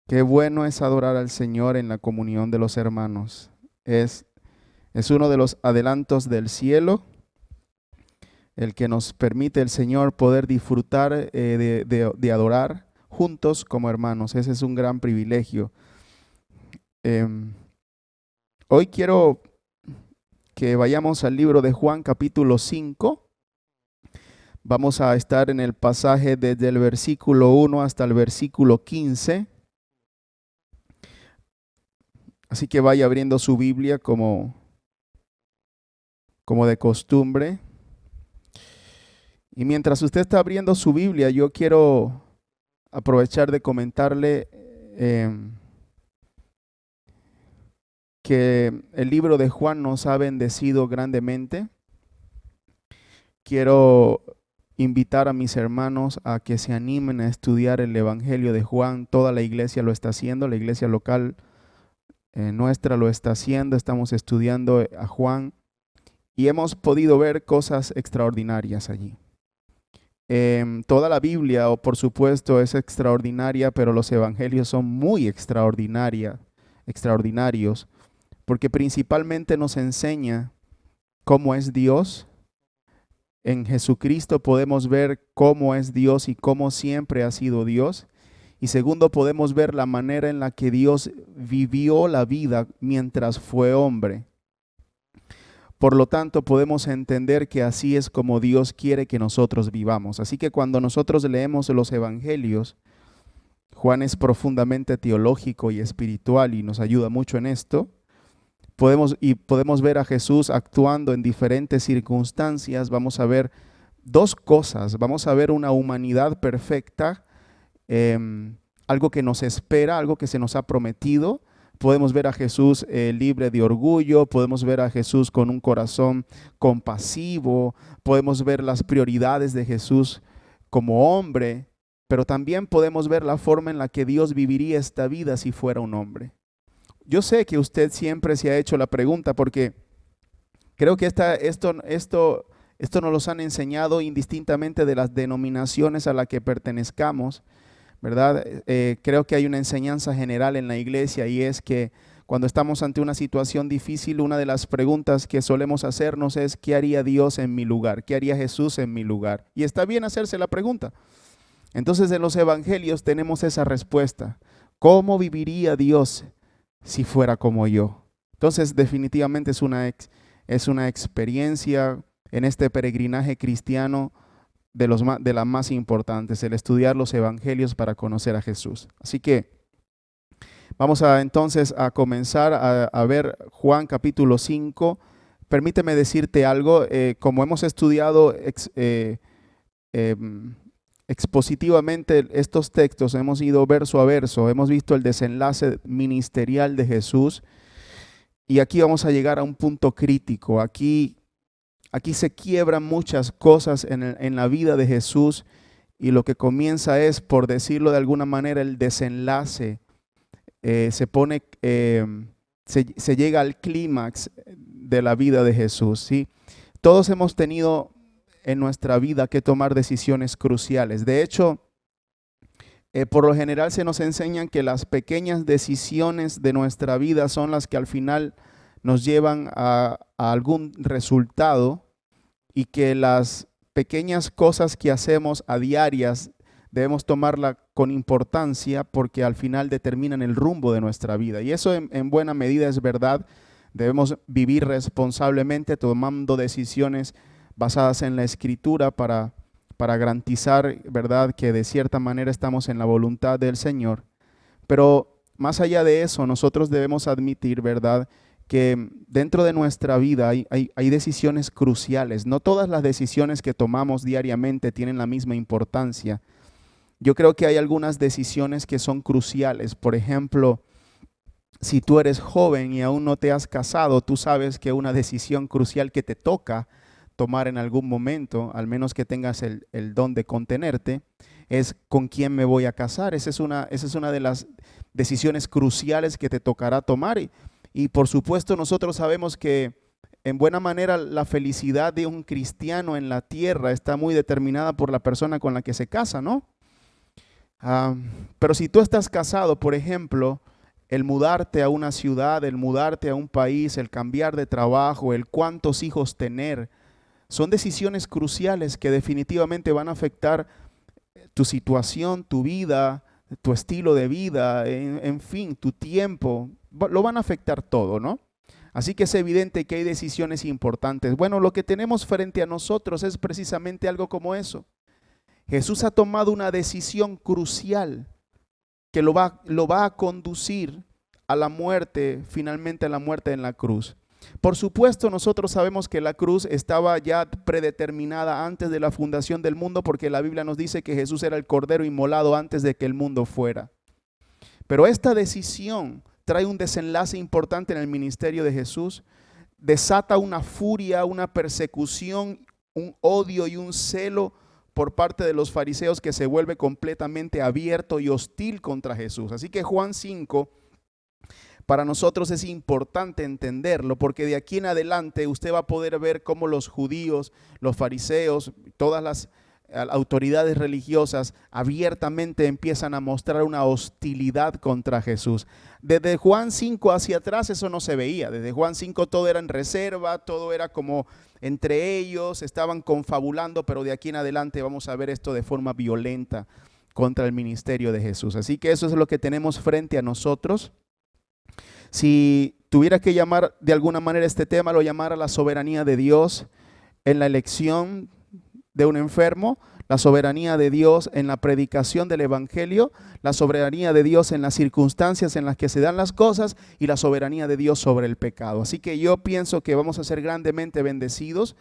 Qué bueno es adorar al Señor en la comunión de los hermanos. Es, es uno de los adelantos del cielo, el que nos permite el Señor poder disfrutar de adorar juntos como hermanos. Ese es un gran privilegio. Em, Hoy quiero que vayamos al libro de Juan capítulo 5. Vamos a estar en el pasaje desde el versículo 1 hasta el versículo 15. Así que vaya abriendo su Biblia como de costumbre. Y mientras usted está abriendo su Biblia, yo quiero aprovechar de comentarle que el libro de Juan nos ha bendecido grandemente. Quiero invitar a mis hermanos a que se animen a estudiar el Evangelio de Juan. Toda la iglesia lo está haciendo, la iglesia local nuestra lo está haciendo. Estamos estudiando a Juan y hemos podido ver cosas extraordinarias allí. Toda la Biblia, o por supuesto, es extraordinaria, pero los evangelios son muy extraordinarios, porque principalmente nos enseña cómo es Dios. En Jesucristo podemos ver cómo es Dios y cómo siempre ha sido Dios. Y segundo, podemos ver la manera en la que Dios vivió la vida mientras fue hombre. Por lo tanto, podemos entender que así es como Dios quiere que nosotros vivamos. Así que cuando nosotros leemos los evangelios, Juan es profundamente teológico y espiritual y nos ayuda mucho en esto. Podemos ver a Jesús actuando en diferentes circunstancias. Vamos a ver dos cosas. Vamos a ver una humanidad perfecta, algo que nos espera, algo que se nos ha prometido. Podemos ver a Jesús libre de orgullo, podemos ver a Jesús con un corazón compasivo, podemos ver las prioridades de Jesús como hombre, pero también podemos ver la forma en la que Dios viviría esta vida si fuera un hombre. Yo sé que usted siempre se ha hecho la pregunta porque creo que esto nos lo han enseñado indistintamente de las denominaciones a las que pertenezcamos, ¿verdad? Creo que hay una enseñanza general en la iglesia y es que cuando estamos ante una situación difícil, una de las preguntas que solemos hacernos es: ¿qué haría Dios en mi lugar? ¿Qué haría Jesús en mi lugar? Y está bien hacerse la pregunta. Entonces en los evangelios tenemos esa respuesta. ¿Cómo viviría Dios si fuera como yo? Entonces definitivamente es una experiencia en este peregrinaje cristiano de las más importantes, el estudiar los evangelios para conocer a Jesús. Así que vamos entonces a comenzar a ver Juan capítulo 5. Permíteme decirte algo, como hemos estudiado eh, expositivamente estos textos, hemos ido verso a verso, hemos visto el desenlace ministerial de Jesús y aquí vamos a llegar a un punto crítico. Aquí se quiebran muchas cosas en la vida de Jesús y lo que comienza es, por decirlo de alguna manera, el desenlace. Se llega al clímax de la vida de Jesús, ¿sí? Todos hemos tenido en nuestra vida que tomar decisiones cruciales. De hecho, por lo general se nos enseñan que las pequeñas decisiones de nuestra vida son las que al final nos llevan a algún resultado y que las pequeñas cosas que hacemos a diarias debemos tomarla con importancia porque al final determinan el rumbo de nuestra vida. Y eso en buena medida es verdad. Debemos vivir responsablemente tomando decisiones basadas en la escritura para garantizar, ¿verdad?, que de cierta manera estamos en la voluntad del Señor. Pero más allá de eso, nosotros debemos admitir, ¿verdad?, que dentro de nuestra vida hay decisiones cruciales. No todas las decisiones que tomamos diariamente tienen la misma importancia. Yo creo que hay algunas decisiones que son cruciales. Por ejemplo, si tú eres joven y aún no te has casado, tú sabes que una decisión crucial que te toca tomar en algún momento, al menos que tengas el don de contenerte, es con quién me voy a casar. Esa es una de las decisiones cruciales que te tocará tomar. Y por supuesto nosotros sabemos que en buena manera la felicidad de un cristiano en la tierra está muy determinada por la persona con la que se casa, ¿no? Ah, pero si tú estás casado, por ejemplo, el mudarte a una ciudad, el mudarte a un país, el cambiar de trabajo, el cuántos hijos tener, son decisiones cruciales que definitivamente van a afectar tu situación, tu vida, tu estilo de vida, en fin, tu tiempo, lo van a afectar todo, ¿no? Así que es evidente que hay decisiones importantes. Bueno, lo que tenemos frente a nosotros es precisamente algo como eso. Jesús ha tomado una decisión crucial que lo va a conducir a la muerte, finalmente a la muerte en la cruz. Por supuesto, nosotros sabemos que la cruz estaba ya predeterminada antes de la fundación del mundo, porque la Biblia nos dice que Jesús era el cordero inmolado antes de que el mundo fuera. Pero esta decisión trae un desenlace importante en el ministerio de Jesús, desata una furia, una persecución, un odio y un celo por parte de los fariseos que se vuelve completamente abierto y hostil contra Jesús. Así que Juan 5 para nosotros es importante entenderlo, porque de aquí en adelante usted va a poder ver cómo los judíos, los fariseos, todas las autoridades religiosas abiertamente empiezan a mostrar una hostilidad contra Jesús. Desde Juan 5 hacia atrás eso no se veía. Desde Juan 5 todo era en reserva, todo era como entre ellos, estaban confabulando, pero de aquí en adelante vamos a ver esto de forma violenta contra el ministerio de Jesús. Así que eso es lo que tenemos frente a nosotros. Si tuviera que llamar de alguna manera este tema, lo llamara la soberanía de Dios en la elección de un enfermo, la soberanía de Dios en la predicación del evangelio, la soberanía de Dios en las circunstancias en las que se dan las cosas y la soberanía de Dios sobre el pecado. Así que yo pienso que vamos a ser grandemente bendecidos,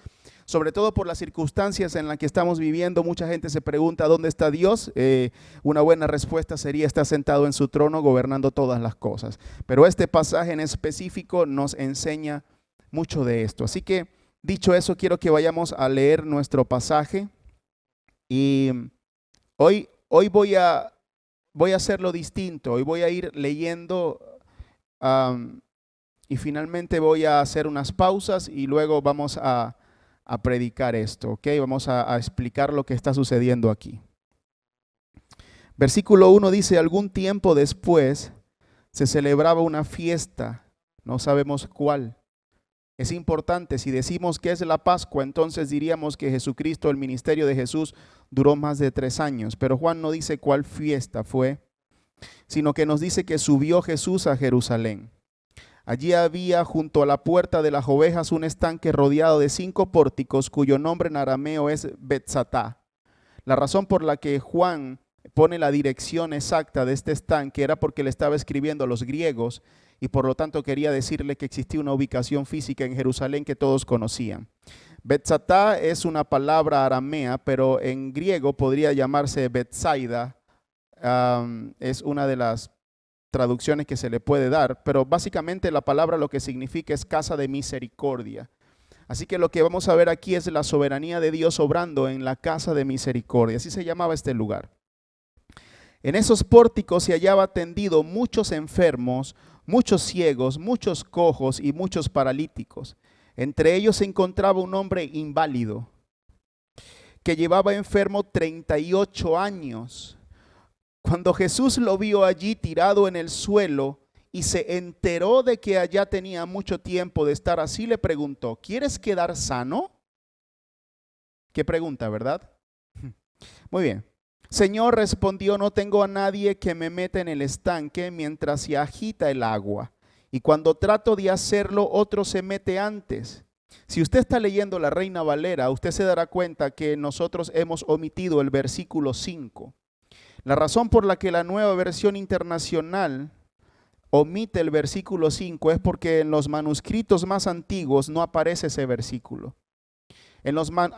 sobre todo por las circunstancias en las que estamos viviendo. Mucha gente se pregunta ¿dónde está Dios? Una buena respuesta sería: está sentado en su trono gobernando todas las cosas. Pero este pasaje en específico nos enseña mucho de esto. Así que dicho eso, quiero que vayamos a leer nuestro pasaje. Y hoy voy a hacerlo distinto. Hoy voy a ir leyendo y finalmente voy a hacer unas pausas y luego vamos a predicar esto, ¿ok? Vamos a explicar lo que está sucediendo aquí. Versículo 1 dice: algún tiempo después se celebraba una fiesta, no sabemos cuál. Es importante, si decimos que es la Pascua, entonces diríamos que Jesucristo, el ministerio de Jesús, duró más de 3 años. Pero Juan no dice cuál fiesta fue, sino que nos dice que subió Jesús a Jerusalén. Allí había junto a la puerta de las ovejas un estanque rodeado de 5 pórticos, cuyo nombre en arameo es Betzatá. La razón por la que Juan pone la dirección exacta de este estanque era porque le estaba escribiendo a los griegos y por lo tanto quería decirle que existía una ubicación física en Jerusalén que todos conocían. Betzatá es una palabra aramea, pero en griego podría llamarse Betsaida. Es una de las traducciones que se le puede dar, pero básicamente la palabra lo que significa es casa de misericordia. Así que lo que vamos a ver aquí es la soberanía de Dios obrando en la casa de misericordia. Así se llamaba este lugar. En esos pórticos se hallaba tendido muchos enfermos, muchos ciegos, muchos cojos y muchos paralíticos. Entre ellos se encontraba un hombre inválido que llevaba enfermo 38 años. Cuando Jesús lo vio allí tirado en el suelo y se enteró de que allá tenía mucho tiempo de estar así, le preguntó: ¿quieres quedar sano? Qué pregunta, ¿verdad? Muy bien. Señor, respondió, no tengo a nadie que me meta en el estanque mientras se agita el agua. Y cuando trato de hacerlo, otro se mete antes. Si usted está leyendo la Reina Valera, usted se dará cuenta que nosotros hemos omitido el versículo 5. La razón por la que la Nueva Versión Internacional omite el versículo 5 es porque en los manuscritos más antiguos no aparece ese versículo.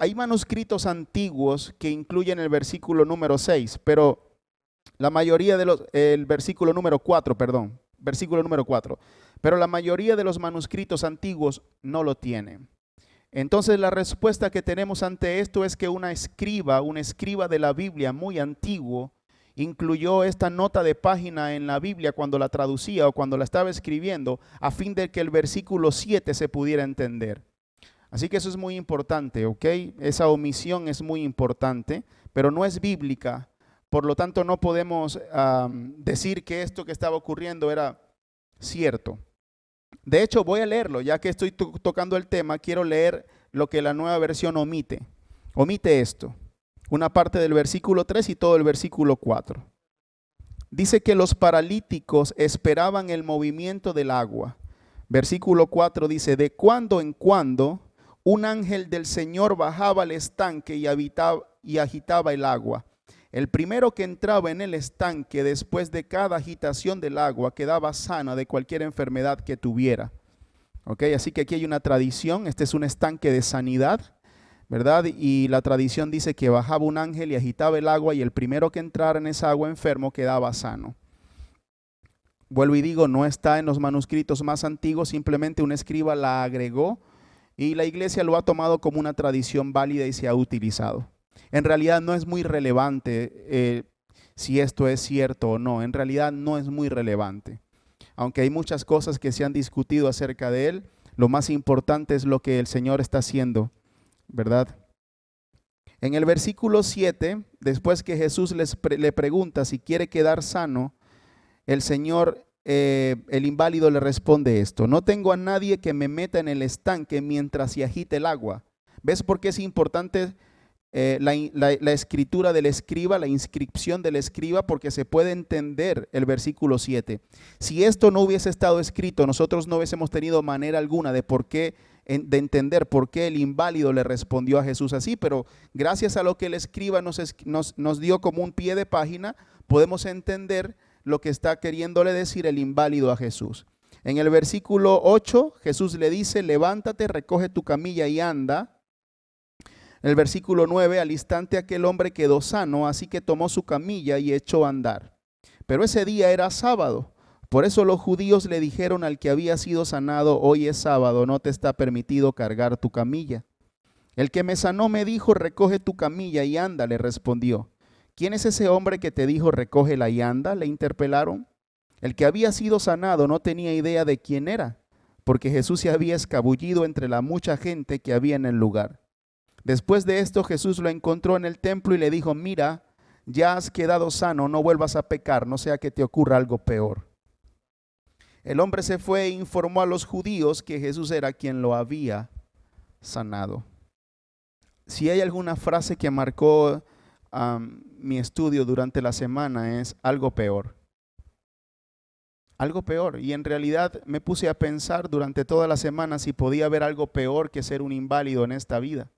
Hay manuscritos antiguos que incluyen el versículo número 6, pero la mayoría de el versículo número 4, pero la mayoría de los manuscritos antiguos no lo tienen. Entonces la respuesta que tenemos ante esto es que un escriba de la Biblia muy antiguo, incluyó esta nota de página en la Biblia cuando la traducía o cuando la estaba escribiendo, a fin de que el versículo 7 se pudiera entender. Así que eso es muy importante, ¿ok? Esa omisión es muy importante, pero no es bíblica, Por lo tanto, no podemos decir que esto que estaba ocurriendo era cierto. De hecho, voy a leerlo, ya que estoy tocando el tema, quiero leer lo que la Nueva Versión omite. Omite esto, una parte del versículo 3 y todo el versículo 4. Dice que los paralíticos esperaban el movimiento del agua. Versículo 4 dice, de cuando en cuando un ángel del Señor bajaba al estanque y agitaba el agua. El primero que entraba en el estanque después de cada agitación del agua quedaba sana de cualquier enfermedad que tuviera. ¿Ok? Así que aquí hay una tradición, este es un estanque de sanidad, ¿verdad? Y la tradición dice que bajaba un ángel y agitaba el agua y el primero que entrara en esa agua enfermo quedaba sano. Vuelvo y digo, no está en los manuscritos más antiguos, simplemente un escriba la agregó y la iglesia lo ha tomado como una tradición válida y se ha utilizado. En realidad no es muy relevante si esto es cierto o no, en realidad no es muy relevante. Aunque hay muchas cosas que se han discutido acerca de él, lo más importante es lo que el Señor está haciendo, ¿verdad? En el versículo 7, después que Jesús le pregunta si quiere quedar sano, el Señor, el inválido le responde esto: no tengo a nadie que me meta en el estanque mientras se agite el agua. ¿Ves por qué es importante la escritura del escriba, la inscripción del escriba? Porque se puede entender el versículo 7. Si esto no hubiese estado escrito, nosotros no hubiésemos tenido manera alguna de entender por qué el inválido le respondió a Jesús así, pero gracias a lo que el escriba nos dio como un pie de página, podemos entender lo que está queriéndole decir el inválido a Jesús. En el versículo 8, Jesús le dice: levántate, recoge tu camilla y anda. En el versículo 9, al instante aquel hombre quedó sano, así que tomó su camilla y echó a andar. Pero ese día era sábado. Por eso los judíos le dijeron al que había sido sanado: hoy es sábado, no te está permitido cargar tu camilla. El que me sanó me dijo: recoge tu camilla y anda, le respondió. ¿Quién es ese hombre que te dijo recógela y anda?, le interpelaron. El que había sido sanado no tenía idea de quién era, porque Jesús se había escabullido entre la mucha gente que había en el lugar. Después de esto Jesús lo encontró en el templo y le dijo: mira, ya has quedado sano, no vuelvas a pecar, no sea que te ocurra algo peor. El hombre se fue e informó a los judíos que Jesús era quien lo había sanado. Si hay alguna frase que marcó mi estudio durante la semana, es algo peor. Algo peor. Y en realidad me puse a pensar durante toda la semana si podía haber algo peor que ser un inválido en esta vida.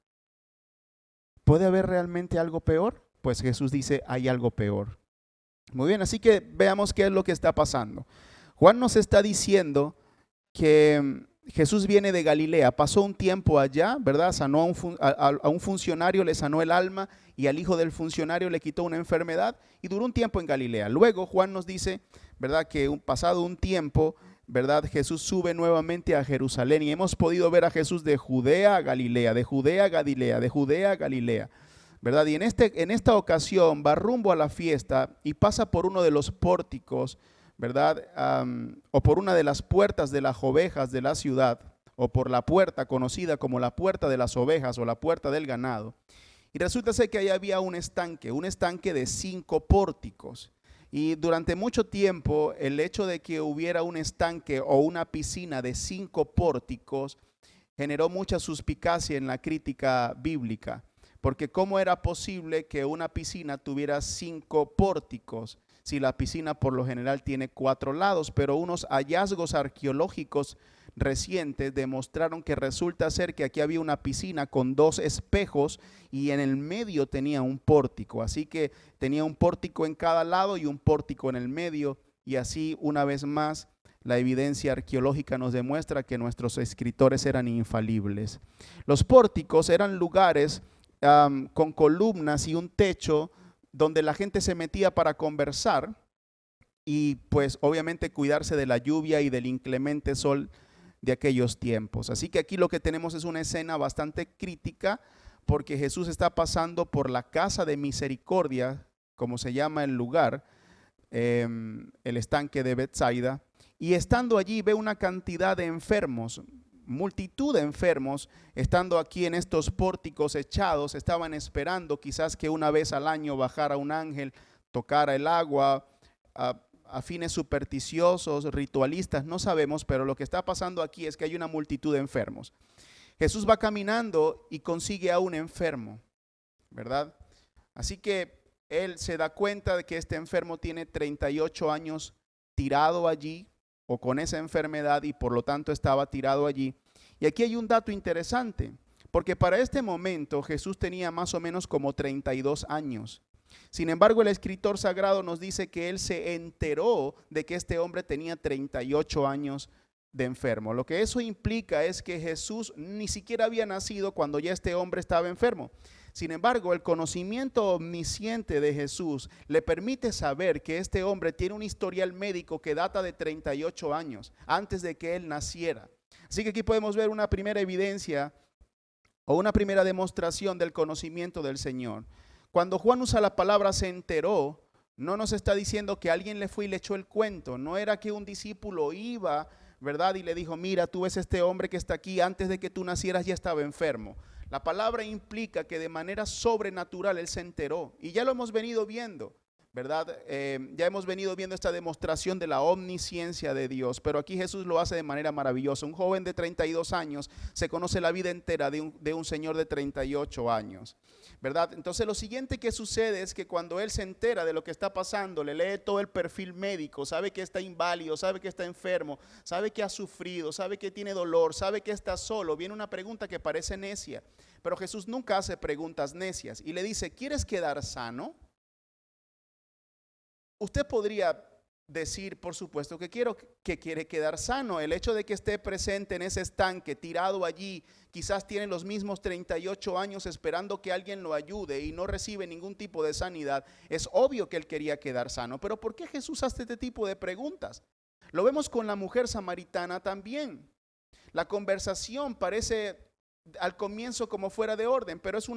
¿Puede haber realmente algo peor? Pues Jesús dice: hay algo peor. Muy bien, así que veamos qué es lo que está pasando. Juan nos está diciendo que Jesús viene de Galilea, pasó un tiempo allá, ¿verdad? Sanó a un funcionario, le sanó el alma, y al hijo del funcionario le quitó una enfermedad y duró un tiempo en Galilea. Luego Juan nos dice, ¿verdad?, que pasado un tiempo, ¿verdad?, Jesús sube nuevamente a Jerusalén y hemos podido ver a Jesús de Judea a Galilea, de Judea a Galilea, de Judea a Galilea, ¿verdad? Y en esta ocasión va rumbo a la fiesta y pasa por uno de los pórticos, ¿verdad? O por una de las puertas de las ovejas de la ciudad, o por la puerta conocida como la puerta de las ovejas o la puerta del ganado. Y resulta ser que ahí había un estanque de 5 pórticos. Y durante mucho tiempo el hecho de que hubiera un estanque o una piscina de 5 pórticos generó mucha suspicacia en la crítica bíblica, porque ¿cómo era posible que una piscina tuviera 5 pórticos? Si la piscina por lo general tiene 4 lados, pero unos hallazgos arqueológicos recientes demostraron que resulta ser que aquí había una piscina con 2 espejos y en el medio tenía un pórtico, así que tenía un pórtico en cada lado y un pórtico en el medio, y así una vez más la evidencia arqueológica nos demuestra que nuestros escritores eran infalibles. Los pórticos eran lugares con columnas y un techo donde la gente se metía para conversar y pues obviamente cuidarse de la lluvia y del inclemente sol de aquellos tiempos. Así que aquí lo que tenemos es una escena bastante crítica, porque Jesús está pasando por la casa de misericordia, como se llama el lugar, el estanque de Betsaida, y estando allí ve una cantidad de enfermos, multitud de enfermos, estando aquí en estos pórticos echados, estaban esperando quizás que una vez al año bajara un ángel, tocara el agua a fines supersticiosos, ritualistas, no sabemos, pero lo que está pasando aquí es que hay una multitud de enfermos. Jesús va caminando y consigue a un enfermo, ¿verdad? Así que él se da cuenta de que este enfermo tiene 38 años tirado allí o con esa enfermedad y por lo tanto estaba tirado allí. Y aquí hay un dato interesante, porque para este momento Jesús tenía más o menos como 32 años. Sin embargo, el escritor sagrado nos dice que él se enteró de que este hombre tenía 38 años de enfermo. Lo que eso implica es que Jesús ni siquiera había nacido cuando ya este hombre estaba enfermo. Sin embargo, el conocimiento omnisciente de Jesús le permite saber que este hombre tiene un historial médico que data de 38 años, antes de que él naciera. Así que aquí podemos ver una primera evidencia o una primera demostración del conocimiento del Señor. Cuando Juan usa la palabra se enteró, no nos está diciendo que alguien le fue y le echó el cuento. No era que un discípulo iba, ¿verdad? Y le dijo, mira, tú ves este hombre que está aquí, antes de que tú nacieras ya estaba enfermo. La palabra implica que de manera sobrenatural él se enteró. Y ya lo hemos venido viendo, ¿verdad? Ya hemos venido viendo esta demostración de la omnisciencia de Dios. Pero aquí Jesús lo hace de manera maravillosa. Un joven de 32 años se conoce la vida entera de un señor de 38 años. ¿Verdad? Entonces lo siguiente que sucede es que cuando él se entera de lo que está pasando, le lee todo el perfil médico, sabe que está inválido, sabe que está enfermo, sabe que ha sufrido, sabe que tiene dolor, sabe que está solo, viene una pregunta que parece necia, pero Jesús nunca hace preguntas necias y le dice, ¿quieres quedar sano? Usted podría decir, por supuesto, que quiere quedar sano. El hecho de que esté presente en ese estanque, tirado allí, quizás tiene los mismos 38 años esperando que alguien lo ayude y no recibe ningún tipo de sanidad. Es obvio que él quería quedar sano, pero ¿por qué Jesús hace este tipo de preguntas? Lo vemos con la mujer samaritana también. La conversación parece al comienzo como fuera de orden, pero es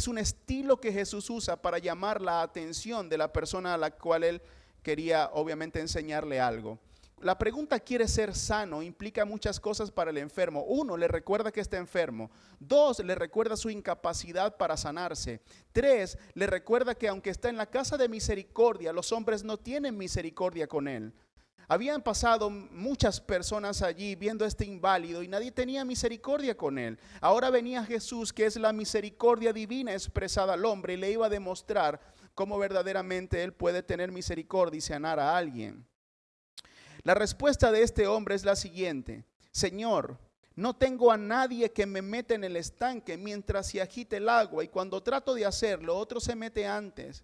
un estilo que Jesús usa para llamar la atención de la persona a la cual él quería obviamente enseñarle algo. La pregunta ¿quiere ser sano? Implica muchas cosas para el enfermo. Uno, le recuerda que está enfermo. Dos, le recuerda su incapacidad para sanarse. Tres, le recuerda que aunque está en la casa de misericordia, los hombres no tienen misericordia con él. Habían pasado muchas personas allí viendo a este inválido y nadie tenía misericordia con él. Ahora venía Jesús, que es la misericordia divina expresada al hombre, y le iba a demostrar cómo verdaderamente él puede tener misericordia y sanar a alguien. La respuesta de este hombre es la siguiente: Señor, no tengo a nadie que me meta en el estanque mientras se agite el agua, y cuando trato de hacerlo, otro se mete antes.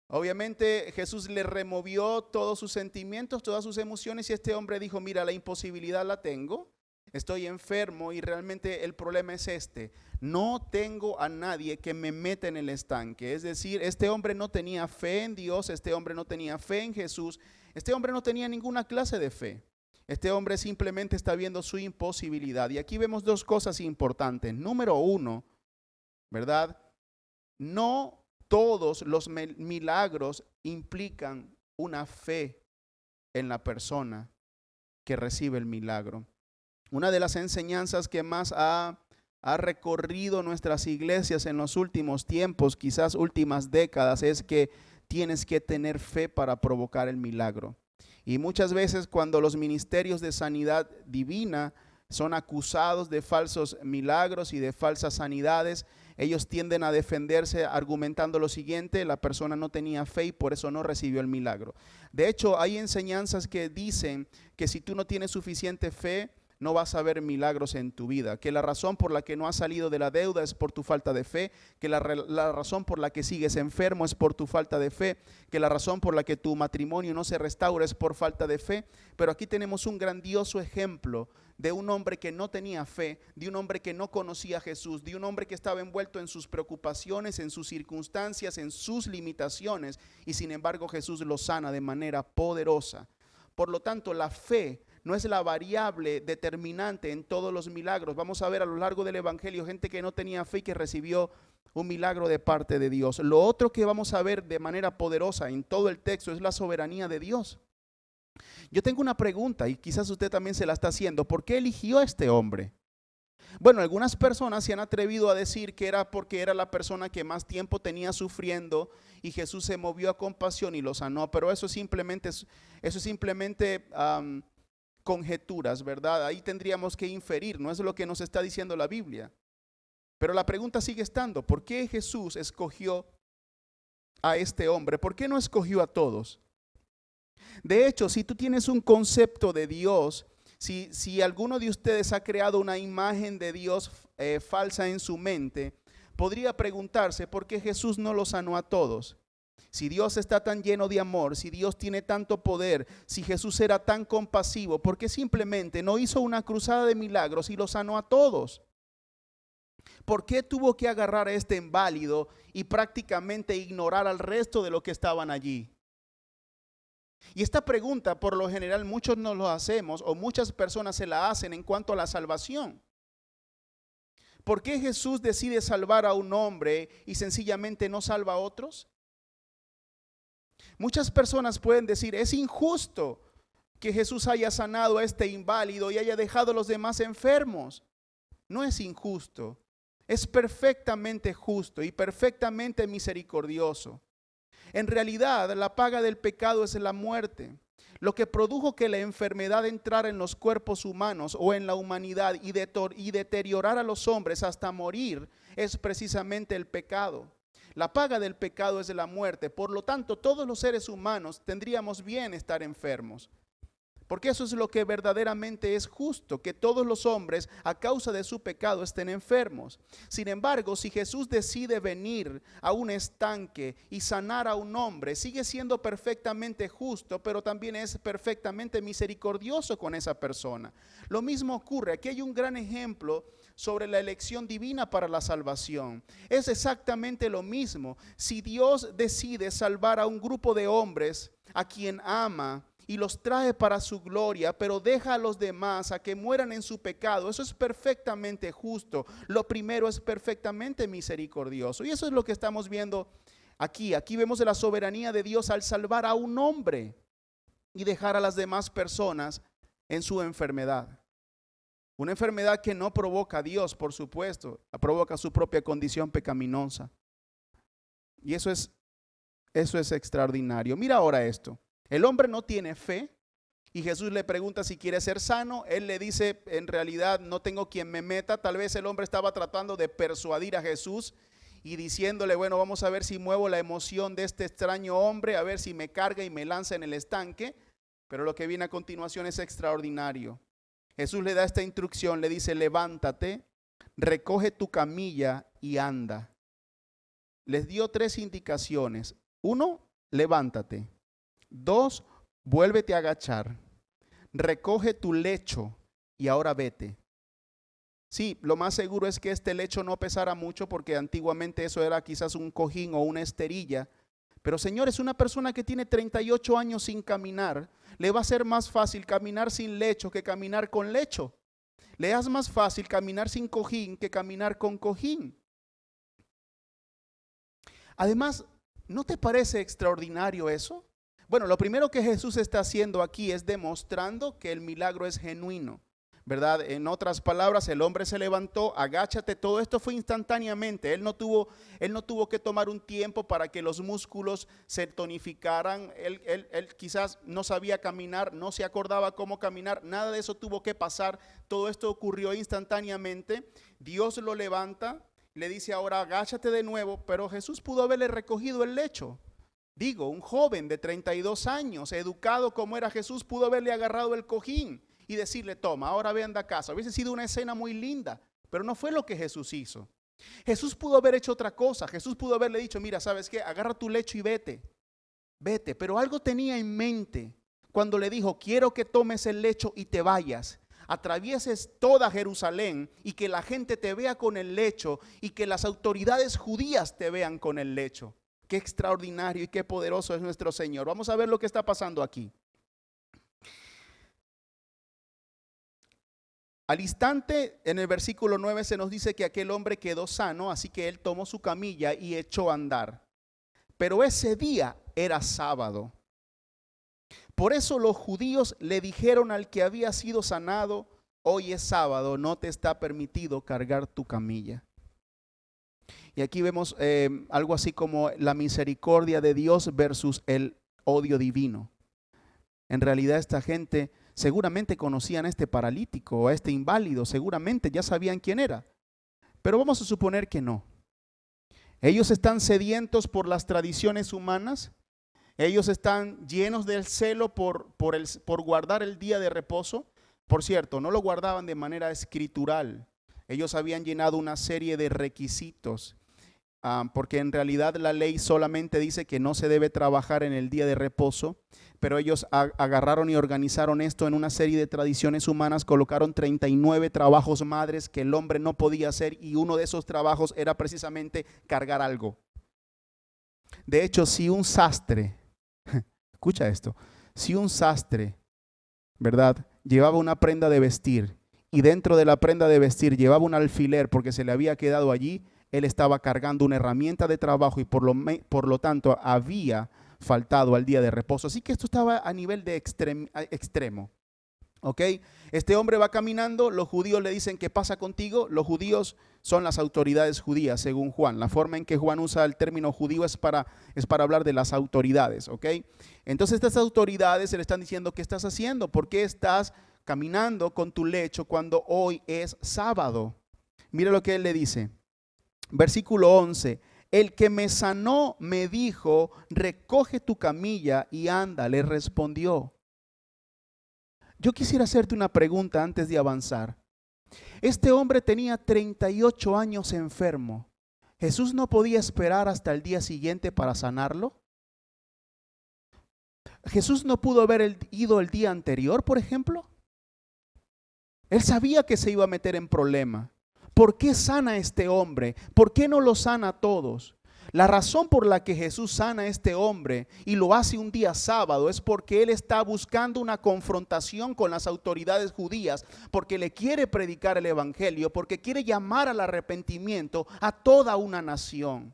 Obviamente Jesús le removió todos sus sentimientos, todas sus emociones, y este hombre dijo, mira, la imposibilidad la tengo, estoy enfermo y realmente el problema es este: no tengo a nadie que me meta en el estanque. Es decir, este hombre no tenía fe en Dios, este hombre no tenía fe en Jesús, este hombre no tenía ninguna clase de fe. Este hombre simplemente está viendo su imposibilidad. Y aquí vemos dos cosas importantes. Número uno, ¿verdad? No todos los milagros implican una fe en la persona que recibe el milagro. Una de las enseñanzas que más ha recorrido nuestras iglesias en los últimos tiempos, quizás últimas décadas, es que tienes que tener fe para provocar el milagro. Y muchas veces cuando los ministerios de sanidad divina son acusados de falsos milagros y de falsas sanidades, ellos tienden a defenderse argumentando lo siguiente: la persona no tenía fe y por eso no recibió el milagro. De hecho, hay enseñanzas que dicen que si tú no tienes suficiente fe, no vas a ver milagros en tu vida, que la razón por la que no has salido de la deuda es por tu falta de fe, que la razón por la que sigues enfermo es por tu falta de fe, que la razón por la que tu matrimonio no se restaura es por falta de fe. Pero aquí tenemos un grandioso ejemplo de un hombre que no tenía fe, de un hombre que no conocía a Jesús, de un hombre que estaba envuelto en sus preocupaciones, en sus circunstancias, en sus limitaciones, y sin embargo Jesús lo sana de manera poderosa. Por lo tanto, la fe no es la variable determinante en todos los milagros. Vamos a ver a lo largo del evangelio gente que no tenía fe y que recibió un milagro de parte de Dios. Lo otro que vamos a ver de manera poderosa en todo el texto es la soberanía de Dios. Yo tengo una pregunta y quizás usted también se la está haciendo. ¿Por qué eligió a este hombre? Bueno, algunas personas se han atrevido a decir que era porque era la persona que más tiempo tenía sufriendo y Jesús se movió a compasión y lo sanó, pero eso es simplemente conjeturas, ¿verdad? Ahí tendríamos que inferir, no es lo que nos está diciendo la Biblia. Pero la pregunta sigue estando, ¿por qué Jesús escogió a este hombre? ¿Por qué no escogió a todos? De hecho, si tú tienes un concepto de Dios, si alguno de ustedes ha creado una imagen de Dios falsa en su mente, podría preguntarse por qué Jesús no lo sanó a todos. Si Dios está tan lleno de amor, si Dios tiene tanto poder, si Jesús era tan compasivo, ¿por qué simplemente no hizo una cruzada de milagros y lo sanó a todos? ¿Por qué tuvo que agarrar a este inválido y prácticamente ignorar al resto de los que estaban allí? Y esta pregunta, por lo general, muchos nos lo hacemos o muchas personas se la hacen en cuanto a la salvación. ¿Por qué Jesús decide salvar a un hombre y sencillamente no salva a otros? Muchas personas pueden decir, es injusto que Jesús haya sanado a este inválido y haya dejado a los demás enfermos. No es injusto, es perfectamente justo y perfectamente misericordioso. En realidad, la paga del pecado es la muerte. Lo que produjo que la enfermedad entrara en los cuerpos humanos o en la humanidad y deteriorara a los hombres hasta morir es precisamente el pecado. La paga del pecado es la muerte. Por lo tanto, todos los seres humanos tendríamos bien estar enfermos. Porque eso es lo que verdaderamente es justo, que todos los hombres a causa de su pecado estén enfermos. Sin embargo, si Jesús decide venir a un estanque y sanar a un hombre, sigue siendo perfectamente justo, pero también es perfectamente misericordioso con esa persona. Lo mismo ocurre, aquí hay un gran ejemplo sobre la elección divina para la salvación. Es exactamente lo mismo. Si Dios decide salvar a un grupo de hombres a quien ama, y los trae para su gloria, pero deja a los demás a que mueran en su pecado, eso es perfectamente justo. Lo primero es perfectamente misericordioso. Y eso es lo que estamos viendo aquí. Aquí vemos la soberanía de Dios al salvar a un hombre y dejar a las demás personas en su enfermedad. Una enfermedad que no provoca a Dios, por supuesto, provoca su propia condición pecaminosa. Y eso es extraordinario. Mira ahora esto. El hombre no tiene fe y Jesús le pregunta si quiere ser sano. Él le dice, en realidad no tengo quien me meta. Tal vez el hombre estaba tratando de persuadir a Jesús y diciéndole, bueno, vamos a ver si muevo la emoción de este extraño hombre, a ver si me carga y me lanza en el estanque. Pero lo que viene a continuación es extraordinario. Jesús le da esta instrucción, le dice, levántate, recoge tu camilla y anda. Les dio 3 indicaciones. 1, levántate. 2, vuélvete a agachar, recoge tu lecho y ahora vete. Sí, lo más seguro es que este lecho no pesara mucho porque antiguamente eso era quizás un cojín o una esterilla. Pero señores, una persona que tiene 38 años sin caminar, le va a ser más fácil caminar sin lecho que caminar con lecho. Le es más fácil caminar sin cojín que caminar con cojín. Además, ¿no te parece extraordinario eso? Bueno, lo primero que Jesús está haciendo aquí es demostrando que el milagro es genuino, ¿verdad? En otras palabras, el hombre se levantó, agáchate, todo esto fue instantáneamente. Él no tuvo que tomar un tiempo para que los músculos se tonificaran. Él quizás no sabía caminar, no se acordaba cómo caminar, nada de eso tuvo que pasar. Todo esto ocurrió instantáneamente. Dios lo levanta, le dice ahora agáchate de nuevo, pero Jesús pudo haberle recogido el lecho. Digo, un joven de 32 años, educado como era Jesús, pudo haberle agarrado el cojín y decirle, toma, ahora ve anda a casa. Hubiese sido una escena muy linda, pero no fue lo que Jesús hizo. Jesús pudo haber hecho otra cosa. Jesús pudo haberle dicho, mira, ¿sabes qué? Agarra tu lecho y vete. Vete, pero algo tenía en mente cuando le dijo, quiero que tomes el lecho y te vayas. Atravieses toda Jerusalén y que la gente te vea con el lecho y que las autoridades judías te vean con el lecho. Qué extraordinario y qué poderoso es nuestro Señor. Vamos a ver lo que está pasando aquí. Al instante, en el versículo 9 se nos dice que aquel hombre quedó sano, así que él tomó su camilla y echó a andar. Pero ese día era sábado. Por eso los judíos le dijeron al que había sido sanado, hoy es sábado, no te está permitido cargar tu camilla. Y aquí vemos algo así como la misericordia de Dios versus el odio divino. En realidad esta gente seguramente conocían a este paralítico, a este inválido, seguramente ya sabían quién era. Pero vamos a suponer que no. Ellos están sedientos por las tradiciones humanas. Ellos están llenos del celo por guardar el día de reposo. Por cierto, no lo guardaban de manera escritural. Ellos habían llenado una serie de requisitos. Porque en realidad la ley solamente dice que no se debe trabajar en el día de reposo, pero ellos agarraron y organizaron esto en una serie de tradiciones humanas, colocaron 39 trabajos madres que el hombre no podía hacer, y uno de esos trabajos era precisamente cargar algo. De hecho, si un sastre, escucha esto, si un sastre, ¿verdad?, llevaba una prenda de vestir y dentro de la prenda de vestir llevaba un alfiler porque se le había quedado allí, él estaba cargando una herramienta de trabajo y por lo tanto había faltado al día de reposo. Así que esto estaba a nivel de extremo. ¿Ok? Este hombre va caminando, los judíos le dicen: ¿qué pasa contigo? Los judíos son las autoridades judías, según Juan. La forma en que Juan usa el término judío es para hablar de las autoridades. ¿Ok? Entonces estas autoridades se le están diciendo: ¿qué estás haciendo? ¿Por qué estás caminando con tu lecho cuando hoy es sábado? Mira lo que él le dice. Versículo 11, el que me sanó me dijo: recoge tu camilla y anda, le respondió. Yo quisiera hacerte una pregunta antes de avanzar. Este hombre tenía 38 años enfermo. ¿Jesús no podía esperar hasta el día siguiente para sanarlo? ¿Jesús no pudo haber ido el día anterior, por ejemplo? Él sabía que se iba a meter en problema. ¿Por qué sana a este hombre? ¿Por qué no lo sana a todos? La razón por la que Jesús sana a este hombre y lo hace un día sábado es porque él está buscando una confrontación con las autoridades judías, porque le quiere predicar el evangelio, porque quiere llamar al arrepentimiento a toda una nación.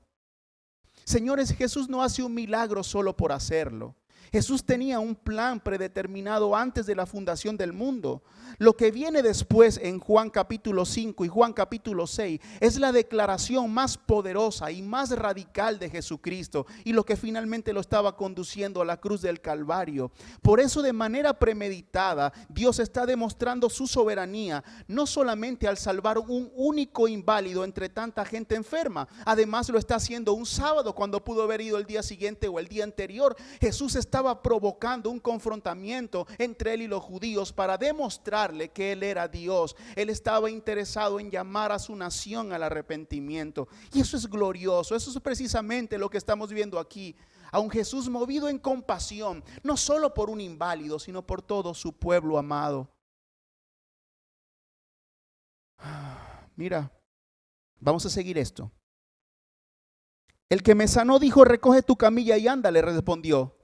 Señores, Jesús no hace un milagro solo por hacerlo. Jesús tenía un plan predeterminado antes de la fundación del mundo. Lo que viene después en Juan capítulo 5 y Juan capítulo 6 es la declaración más poderosa y más radical de Jesucristo y lo que finalmente lo estaba conduciendo a la cruz del Calvario. Por eso, de manera premeditada, Dios está demostrando su soberanía, no solamente al salvar un único inválido entre tanta gente enferma. Además lo está haciendo un sábado cuando pudo haber ido el día siguiente o el día anterior. Jesús estaba provocando un confrontamiento entre él y los judíos para demostrarle que él era Dios. Él estaba interesado en llamar a su nación al arrepentimiento. Y eso es glorioso. Eso es precisamente lo que estamos viendo aquí. A un Jesús movido en compasión, no solo por un inválido, sino por todo su pueblo amado. Mira, vamos a seguir esto. El que me sanó dijo: recoge tu camilla y anda, le respondió.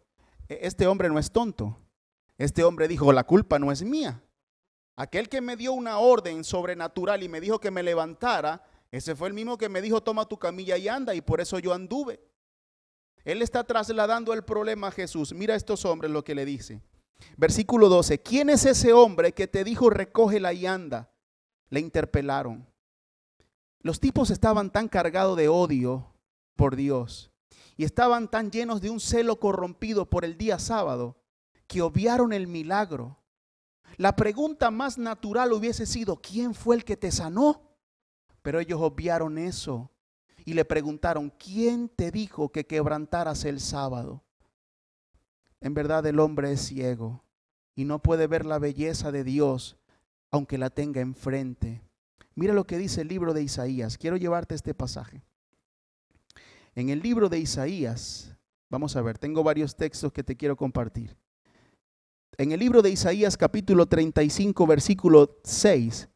Este hombre no es tonto. Este hombre dijo: la culpa no es mía. Aquel que me dio una orden sobrenatural y me dijo que me levantara, ese fue el mismo que me dijo: toma tu camilla y anda, y por eso yo anduve. Él está trasladando el problema a Jesús. Mira a estos hombres lo que le dice. Versículo 12, ¿quién es ese hombre que te dijo: recógela y anda? Le interpelaron. Los tipos estaban tan cargados de odio por Dios y estaban tan llenos de un celo corrompido por el día sábado que obviaron el milagro. La pregunta más natural hubiese sido: ¿quién fue el que te sanó? Pero ellos obviaron eso y le preguntaron: ¿quién te dijo que quebrantaras el sábado? En verdad, el hombre es ciego y no puede ver la belleza de Dios aunque la tenga enfrente. Mira lo que dice el libro de Isaías. Quiero llevarte este pasaje. En el libro de Isaías, vamos a ver, tengo varios textos que te quiero compartir. En el libro de Isaías capítulo 35 versículo 6,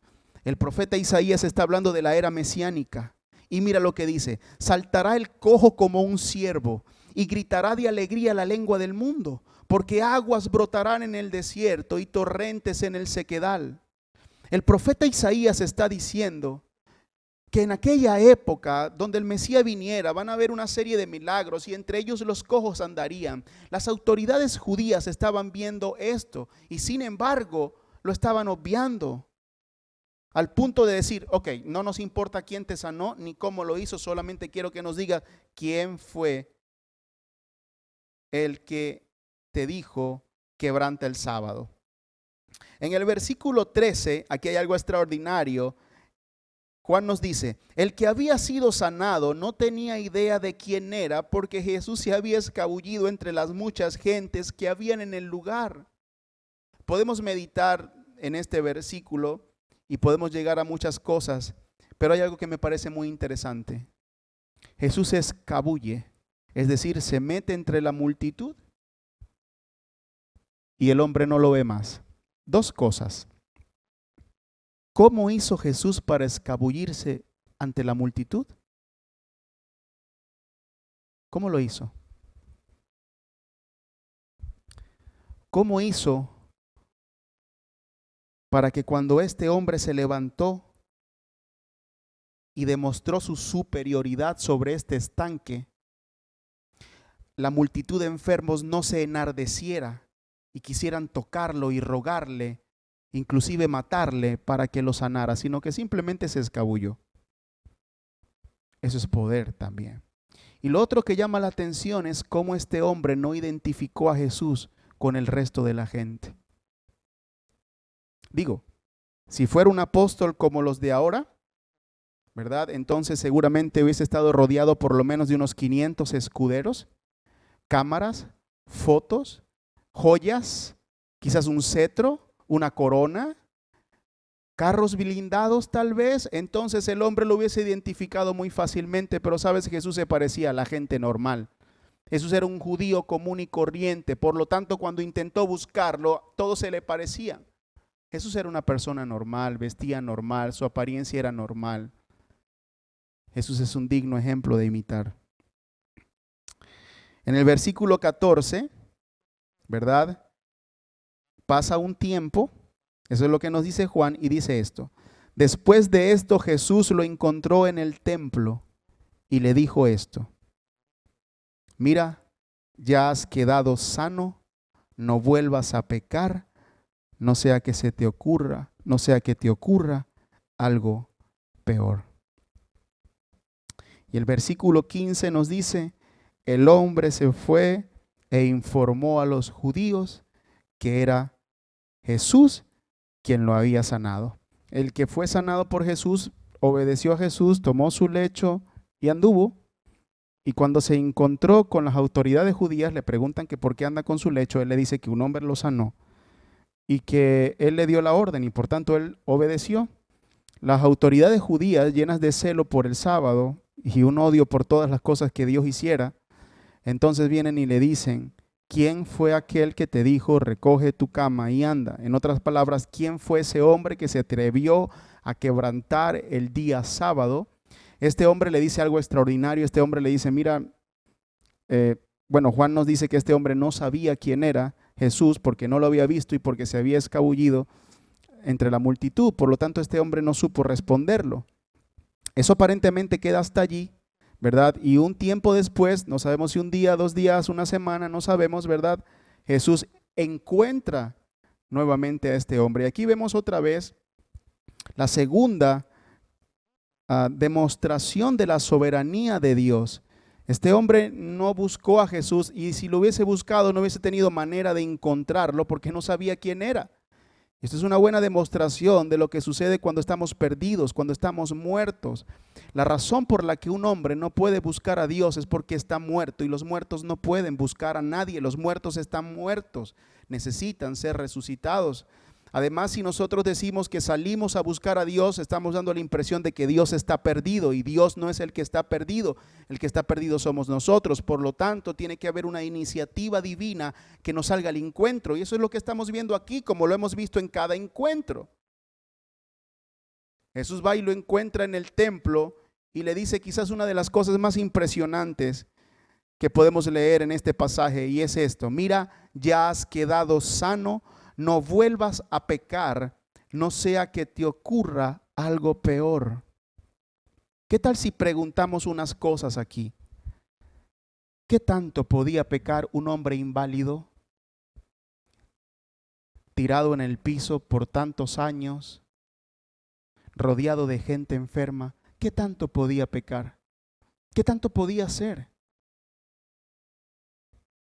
el profeta Isaías está hablando de la era mesiánica. Y mira lo que dice: saltará el cojo como un ciervo y gritará de alegría la lengua del mundo, porque aguas brotarán en el desierto y torrentes en el sequedal. El profeta Isaías está diciendo que en aquella época donde el Mesías viniera van a haber una serie de milagros y entre ellos los cojos andarían. Las autoridades judías estaban viendo esto y sin embargo lo estaban obviando. Al punto de decir, ok, no nos importa quién te sanó ni cómo lo hizo, solamente quiero que nos diga quién fue el que te dijo quebranta el sábado. En el versículo 13, aquí hay algo extraordinario. Juan nos dice, el que había sido sanado no tenía idea de quién era porque Jesús se había escabullido entre las muchas gentes que habían en el lugar. Podemos meditar en este versículo y podemos llegar a muchas cosas, pero hay algo que me parece muy interesante. Jesús se escabulle, es decir, se mete entre la multitud y el hombre no lo ve más. Dos cosas. ¿Cómo hizo Jesús para escabullirse ante la multitud? ¿Cómo lo hizo? ¿Cómo hizo para que cuando este hombre se levantó y demostró su superioridad sobre este estanque, la multitud de enfermos no se enardeciera y quisieran tocarlo y rogarle, inclusive matarle para que lo sanara, sino que simplemente se escabulló? Eso es poder también. Y lo otro que llama la atención es cómo este hombre no identificó a Jesús con el resto de la gente. Digo, si fuera un apóstol como los de ahora, ¿verdad? Entonces seguramente hubiese estado rodeado por lo menos de unos 500 escuderos, cámaras, fotos, joyas, quizás un cetro, una corona, carros blindados tal vez. Entonces el hombre lo hubiese identificado muy fácilmente, pero sabes, Jesús se parecía a la gente normal. Jesús era un judío común y corriente, por lo tanto cuando intentó buscarlo, todo se le parecía. Jesús era una persona normal, vestía normal, su apariencia era normal. Jesús es un digno ejemplo de imitar. En el versículo 14, ¿verdad? Pasa un tiempo, eso es lo que nos dice Juan, y dice esto. Después de esto Jesús lo encontró en el templo y le dijo esto: mira, ya has quedado sano, no vuelvas a pecar, no sea que te ocurra algo peor. Y el versículo 15 nos dice, el hombre se fue e informó a los judíos que era Jesús quien lo había sanado. El que fue sanado por Jesús obedeció a Jesús, tomó su lecho y anduvo. Y cuando se encontró con las autoridades judías, le preguntan que por qué anda con su lecho. Él le dice que un hombre lo sanó y que él le dio la orden y por tanto él obedeció. Las autoridades judías, llenas de celo por el sábado y un odio por todas las cosas que Dios hiciera, entonces vienen y le dicen, ¿quién fue aquel que te dijo, recoge tu cama y anda? En otras palabras, ¿quién fue ese hombre que se atrevió a quebrantar el día sábado? Este hombre le dice algo extraordinario. Este hombre le dice, mira, Juan nos dice que este hombre no sabía quién era Jesús porque no lo había visto y porque se había escabullido entre la multitud. Por lo tanto, este hombre no supo responderlo. Eso aparentemente queda hasta allí, ¿verdad? Y un tiempo después, no sabemos si un día, 2 días, una semana, no sabemos, ¿verdad? Jesús encuentra nuevamente a este hombre. Y aquí vemos otra vez la segunda demostración de la soberanía de Dios. Este hombre no buscó a Jesús y si lo hubiese buscado no hubiese tenido manera de encontrarlo porque no sabía quién era. Esto es una buena demostración de lo que sucede cuando estamos perdidos, cuando estamos muertos. La razón por la que un hombre no puede buscar a Dios es porque está muerto y los muertos no pueden buscar a nadie. Los muertos están muertos, necesitan ser resucitados. Además, si nosotros decimos que salimos a buscar a Dios, estamos dando la impresión de que Dios está perdido y Dios no es el que está perdido somos nosotros. Por lo tanto, tiene que haber una iniciativa divina que nos salga al encuentro y eso es lo que estamos viendo aquí, como lo hemos visto en cada encuentro. Jesús va y lo encuentra en el templo y le dice quizás una de las cosas más impresionantes que podemos leer en este pasaje y es esto: mira, ya has quedado sano, no vuelvas a pecar, no sea que te ocurra algo peor. ¿Qué tal si preguntamos unas cosas aquí? ¿Qué tanto podía pecar un hombre inválido, tirado en el piso por tantos años? rodeado de gente enferma, ¿qué tanto podía pecar? ¿Qué tanto podía hacer?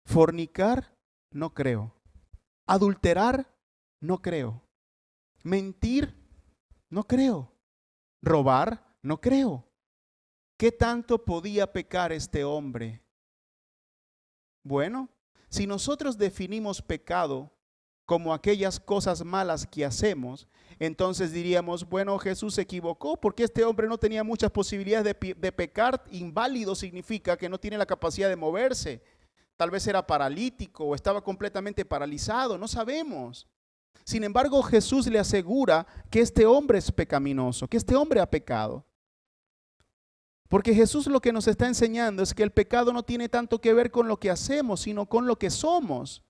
Fornicar, no creo. Adulterar, no creo. Mentir, no creo. Robar, no creo. ¿Qué tanto podía pecar este hombre? Bueno, si nosotros definimos pecado como aquellas cosas malas que hacemos, entonces diríamos, bueno, Jesús se equivocó porque este hombre no tenía muchas posibilidades de pecar. Inválido significa que no tiene la capacidad de moverse. Tal vez era paralítico o estaba completamente paralizado, no sabemos. Sin embargo, Jesús le asegura que este hombre es pecaminoso, que este hombre ha pecado. Porque Jesús lo que nos está enseñando es que el pecado no tiene tanto que ver con lo que hacemos, sino con lo que somos.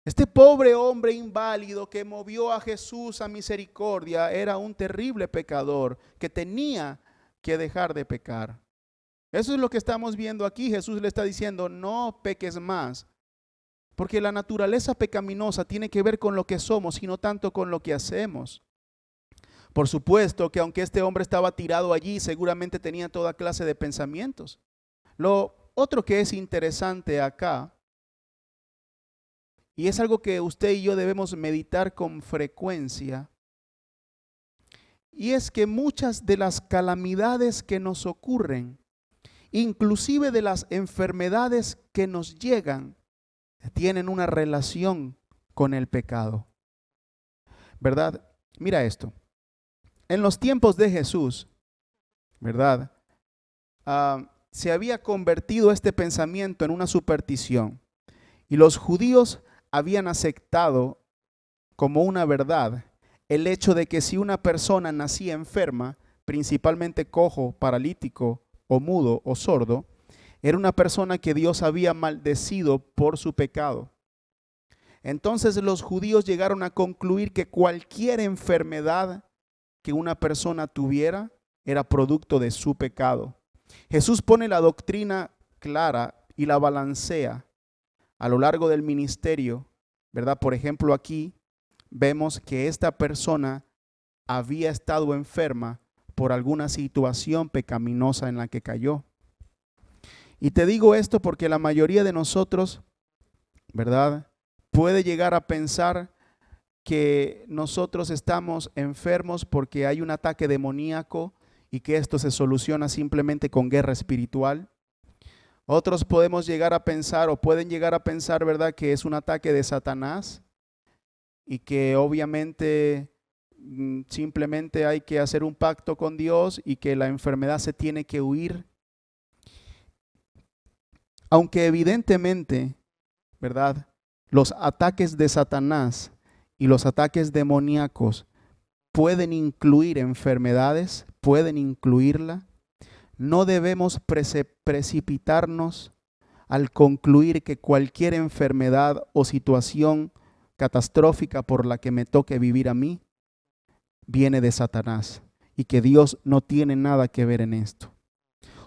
Este pobre hombre inválido que movió a Jesús a misericordia era un terrible pecador que tenía que dejar de pecar. Eso es lo que estamos viendo aquí. Jesús le está diciendo, no peques más. Porque la naturaleza pecaminosa tiene que ver con lo que somos y no tanto con lo que hacemos. Por supuesto que aunque este hombre estaba tirado allí, seguramente tenía toda clase de pensamientos. Lo otro que es interesante acá, y es algo que usted y yo debemos meditar con frecuencia, y es que muchas de las calamidades que nos ocurren, inclusive de las enfermedades que nos llegan, tienen una relación con el pecado. ¿Verdad? Mira esto. En los tiempos de Jesús, ¿verdad? Se había convertido este pensamiento en una superstición. Y los judíos habían aceptado como una verdad el hecho de que si una persona nacía enferma, principalmente cojo, paralítico o mudo o sordo, era una persona que Dios había maldecido por su pecado. Entonces los judíos llegaron a concluir que cualquier enfermedad que una persona tuviera era producto de su pecado. Jesús pone la doctrina clara y la balancea a lo largo del ministerio, ¿verdad? Por ejemplo, aquí vemos que esta persona había estado enferma por alguna situación pecaminosa en la que cayó. Y te digo esto porque la mayoría de nosotros, ¿verdad?, puede llegar a pensar que nosotros estamos enfermos porque hay un ataque demoníaco y que esto se soluciona simplemente con guerra espiritual. Otros podemos llegar a pensar o pueden llegar a pensar, ¿verdad?, que es un ataque de Satanás y que obviamente simplemente hay que hacer un pacto con Dios y que la enfermedad se tiene que huir. Aunque evidentemente, ¿verdad?, los ataques de Satanás y los ataques demoníacos pueden incluir enfermedades, pueden incluirla, no debemos precipitarnos al concluir que cualquier enfermedad o situación catastrófica por la que me toque vivir a mí viene de Satanás y que Dios no tiene nada que ver en esto.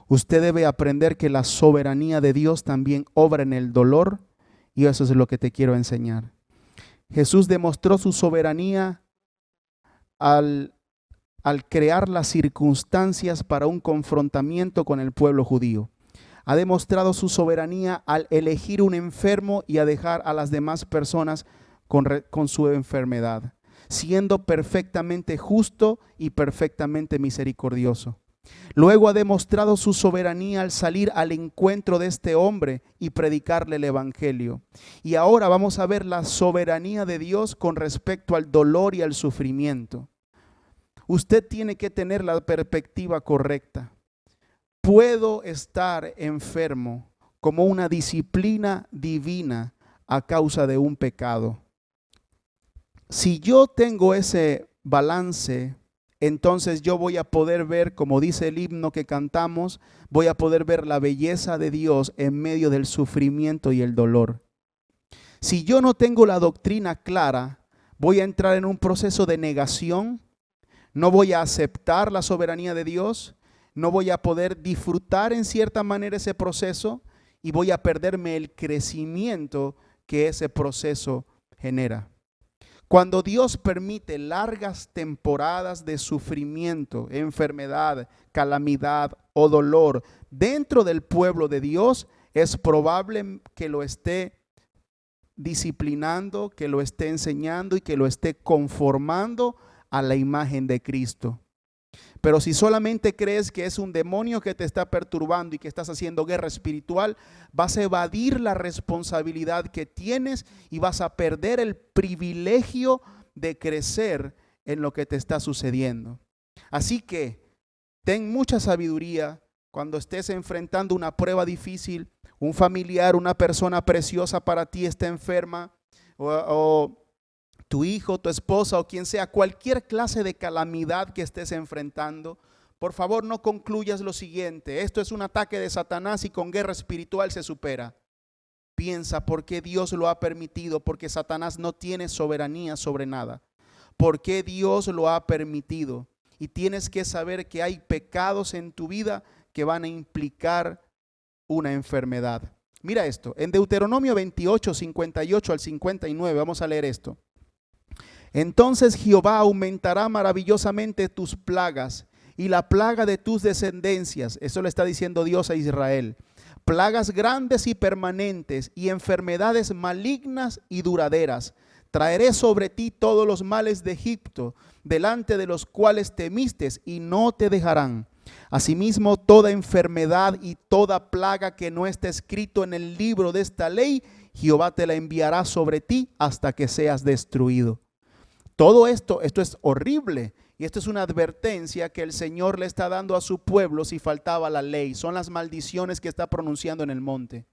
Usted debe aprender que la soberanía de Dios también obra en el dolor, y eso es lo que te quiero enseñar. Jesús demostró su soberanía al crear las circunstancias para un confrontamiento con el pueblo judío. Ha demostrado su soberanía al elegir un enfermo y a dejar a las demás personas con su enfermedad, siendo perfectamente justo y perfectamente misericordioso. Luego ha demostrado su soberanía al salir al encuentro de este hombre y predicarle el evangelio. Y ahora vamos a ver la soberanía de Dios con respecto al dolor y al sufrimiento. Usted tiene que tener la perspectiva correcta. Puedo estar enfermo como una disciplina divina a causa de un pecado. Si yo tengo ese balance, entonces yo voy a poder ver, como dice el himno que cantamos, voy a poder ver la belleza de Dios en medio del sufrimiento y el dolor. Si yo no tengo la doctrina clara, voy a entrar en un proceso de negación, no voy a aceptar la soberanía de Dios, no voy a poder disfrutar en cierta manera ese proceso y voy a perderme el crecimiento que ese proceso genera. Cuando Dios permite largas temporadas de sufrimiento, enfermedad, calamidad o dolor dentro del pueblo de Dios, es probable que lo esté disciplinando, que lo esté enseñando y que lo esté conformando a la imagen de Cristo. Pero si solamente crees que es un demonio que te está perturbando y que estás haciendo guerra espiritual, vas a evadir la responsabilidad que tienes y vas a perder el privilegio de crecer en lo que te está sucediendo. Así que ten mucha sabiduría cuando estés enfrentando una prueba difícil, un familiar, una persona preciosa para ti está enferma, o tu hijo, tu esposa o quien sea, cualquier clase de calamidad que estés enfrentando. Por favor, no concluyas lo siguiente: esto es un ataque de Satanás y con guerra espiritual se supera. Piensa por qué Dios lo ha permitido, porque Satanás no tiene soberanía sobre nada. ¿Por qué Dios lo ha permitido? Y tienes que saber que hay pecados en tu vida que van a implicar una enfermedad. Mira esto, en Deuteronomio 28, 58 al 59, vamos a leer esto. Entonces Jehová aumentará maravillosamente tus plagas y la plaga de tus descendencias. Eso le está diciendo Dios a Israel. Plagas grandes y permanentes y enfermedades malignas y duraderas. Traeré sobre ti todos los males de Egipto, delante de los cuales temiste, y no te dejarán. Asimismo, toda enfermedad y toda plaga que no esté escrito en el libro de esta ley, Jehová te la enviará sobre ti hasta que seas destruido. Todo esto es horrible, y esto es una advertencia que el Señor le está dando a su pueblo si faltaba la ley. Son las maldiciones que está pronunciando en el monte.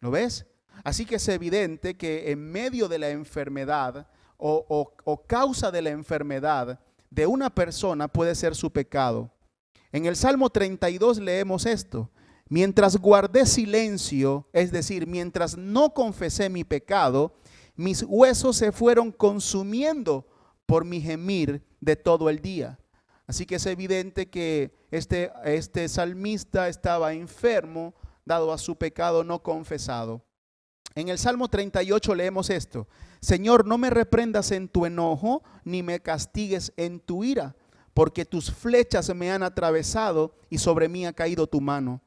¿Lo ves? Así que es evidente que en medio de la enfermedad o causa de la enfermedad de una persona puede ser su pecado. En el Salmo 32 leemos esto: mientras guardé silencio, es decir, mientras no confesé mi pecado, mis huesos se fueron consumiendo por mi gemir de todo el día. Así que es evidente que este salmista estaba enfermo dado a su pecado no confesado. En el Salmo 38 leemos esto: Señor, no me reprendas en tu enojo, ni me castigues en tu ira, porque tus flechas me han atravesado y sobre mí ha caído tu mano.